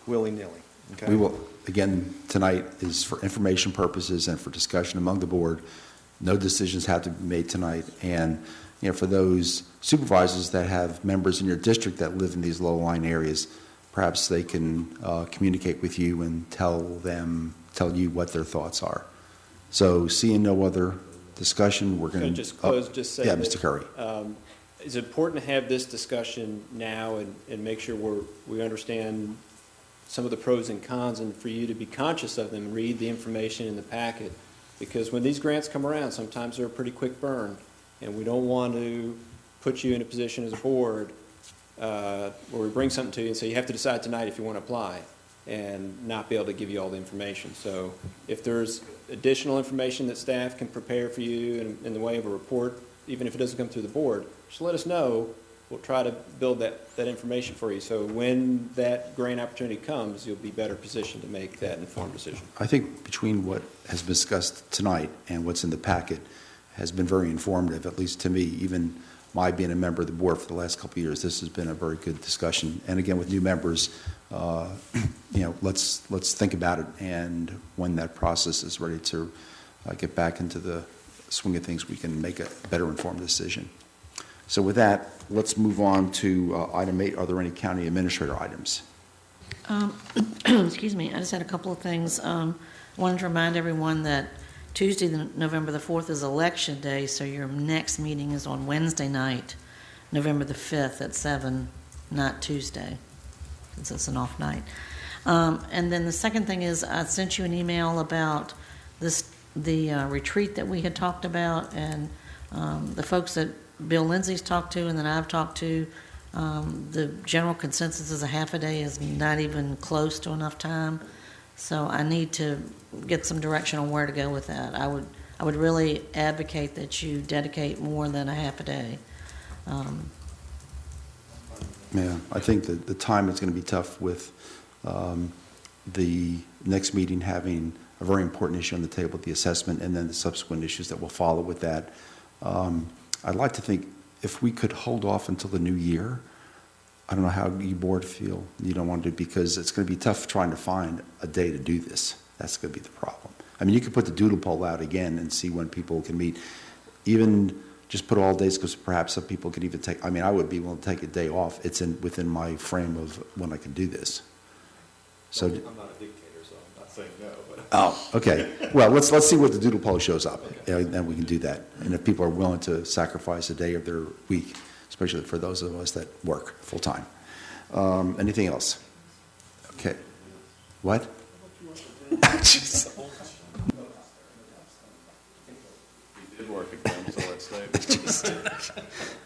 willy-nilly. Okay? We will, again, tonight is for information purposes and for discussion among the board. No decisions have to be made tonight. And, for those supervisors that have members in your district that live in these low-lying areas, perhaps they can communicate with you and tell you what their thoughts are. So, seeing no other discussion, we're going to just close. Just say, Mr. Curry. It's important to have this discussion now and make sure we understand some of the pros and cons, and for you to be conscious of them. Read the information in the packet, because when these grants come around, sometimes they're a pretty quick burn, and we don't want to put you in a position as a board where we bring something to you and say you have to decide tonight if you want to apply, and not be able to give you all the information. So if there's additional information that staff can prepare for you in the way of a report, even if it doesn't come through the board, just let us know. We'll try to build that information for you. So when that grant opportunity comes, you'll be better positioned to make that informed decision. I think between what has been discussed tonight and what's in the packet has been very informative, at least to me. Even my being a member of the board for the last couple of years, this has been a very good discussion. And again, with new members, let's think about it. And when that process is ready to get back into the swing of things, we can make a better informed decision. So with that, let's move on to item 8. Are there any county administrator items? Excuse me, I just had a couple of things. I wanted to remind everyone that Tuesday, November the 4th, is Election Day, so your next meeting is on Wednesday night, November the 5th at 7, not Tuesday, since it's an off night. And then the second thing is I sent you an email about the retreat that we had talked about, and the folks that Bill Lindsay's talked to and that I've talked to, the general consensus is a half a day is not even close to enough time. So I need to get some direction on where to go with that. I would really advocate that you dedicate more than a half a day. Yeah, I think that the time is going to be tough with the next meeting having a very important issue on the table, the assessment, and then the subsequent issues that will follow with that. I'd like to think if we could hold off until the new year. I don't know how you board feel. You don't want to, because it's going to be tough trying to find a day to do this. That's going to be the problem. I mean, you could put the doodle poll out again and see when people can meet. Even just put all days, because perhaps some people could even take, I would be willing to take a day off. It's within my frame of when I can do this. So, I'm not a dictator, so I'm not saying no. But. Oh, okay. Well, let's see what the doodle poll shows up, and then we can do that. And if people are willing to sacrifice a day of their week, especially for those of us that work full time. Anything else? Okay. What?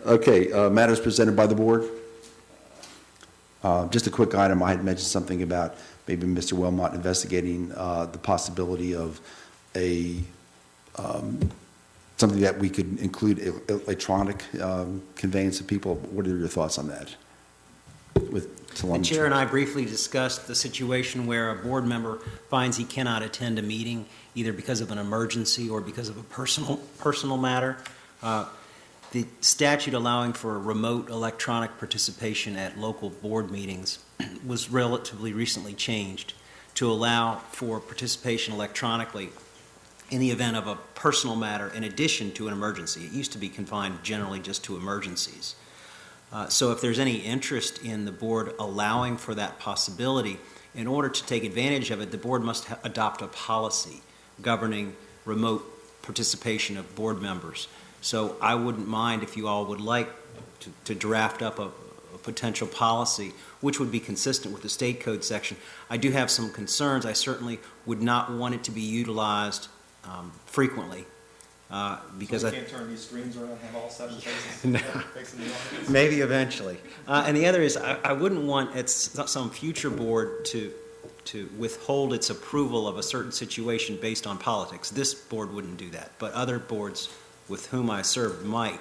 Okay, matters presented by the board. Just a quick item. I had mentioned something about maybe Mr. Wilmot investigating the possibility of something that we could include electronic conveyance of people. What are your thoughts on that? The chair and I briefly discussed the situation where a board member finds he cannot attend a meeting either because of an emergency or because of a personal matter. The statute allowing for remote electronic participation at local board meetings was relatively recently changed to allow for participation electronically in the event of a personal matter in addition to an emergency. It used to be confined generally just to emergencies. So if there's any interest in the board allowing for that possibility, in order to take advantage of it, the board must adopt a policy governing remote participation of board members. So I wouldn't mind if you all would like to draft up a potential policy which would be consistent with the state code section. I do have some concerns. I certainly would not want it to be utilized frequently. Because so we can't turn these screens around and have all 7 faces No. facing the audience? Maybe eventually. And the other is I wouldn't want some future board to withhold its approval of a certain situation based on politics. This board wouldn't do that, but other boards with whom I served might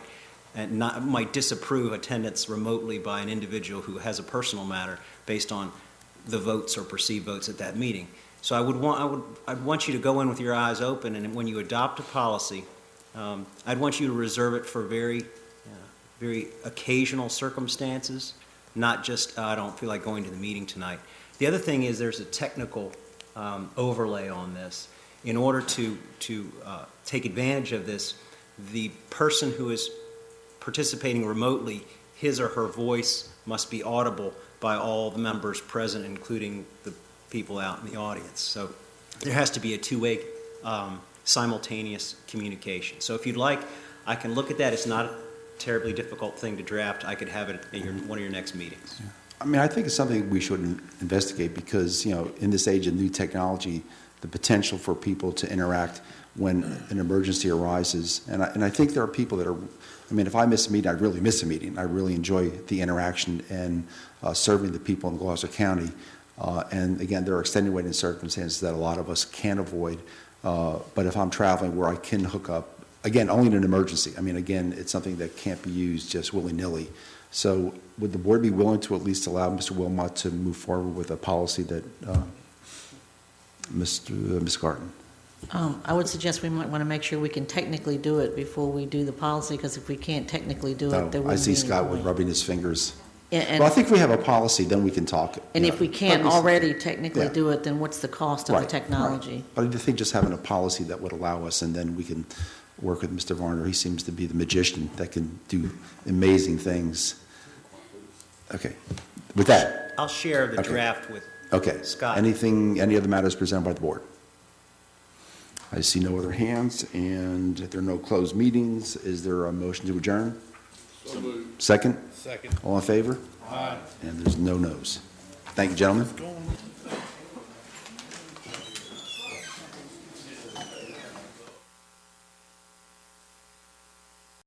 disapprove attendance remotely by an individual who has a personal matter based on the votes or perceived votes at that meeting. So I'd want you to go in with your eyes open, and when you adopt a policy, I'd want you to reserve it for very occasional circumstances, not just, I don't feel like going to the meeting tonight. The other thing is there's a technical overlay on this. In order to take advantage of this, the person who is participating remotely, his or her voice must be audible by all the members present, including the people out in the audience. So there has to be a two-way simultaneous communication. So if you'd like, I can look at that. It's not a terribly difficult thing to draft. I could have it at one of your next meetings. Yeah. I mean, I think it's something we should investigate because, in this age of new technology, the potential for people to interact when an emergency arises. And I think there are people that are, if I miss a meeting, I really miss a meeting. I really enjoy the interaction and serving the people in Gloucester County. And again, there are extenuating circumstances that a lot of us can't avoid. But if I'm traveling where I can hook up, again, only in an emergency. Again, it's something that can't be used just willy-nilly. So would the board be willing to at least allow Mr. Wilmot to move forward with a policy that, Ms. Garten? I would suggest we might want to make sure we can technically do it before we do the policy, because if we can't technically do it, there wouldn't I see be any Scott point. rubbing his fingers. And, Well, I think if we have a policy, then we can talk. and if we can't already technically Yeah. do it, then what's the cost of the technology? Right. But I think just having a policy that would allow us, and then we can work with Mr. Varner. He seems to be the magician that can do amazing things. Okay. With that. I'll share the Okay. draft with Scott. Any other matters presented by the board? I see no other hands, and if there are no closed meetings, is there a motion to adjourn? So moved. Second? Second. All in favor? Aye. And there's no no's. Thank you, gentlemen.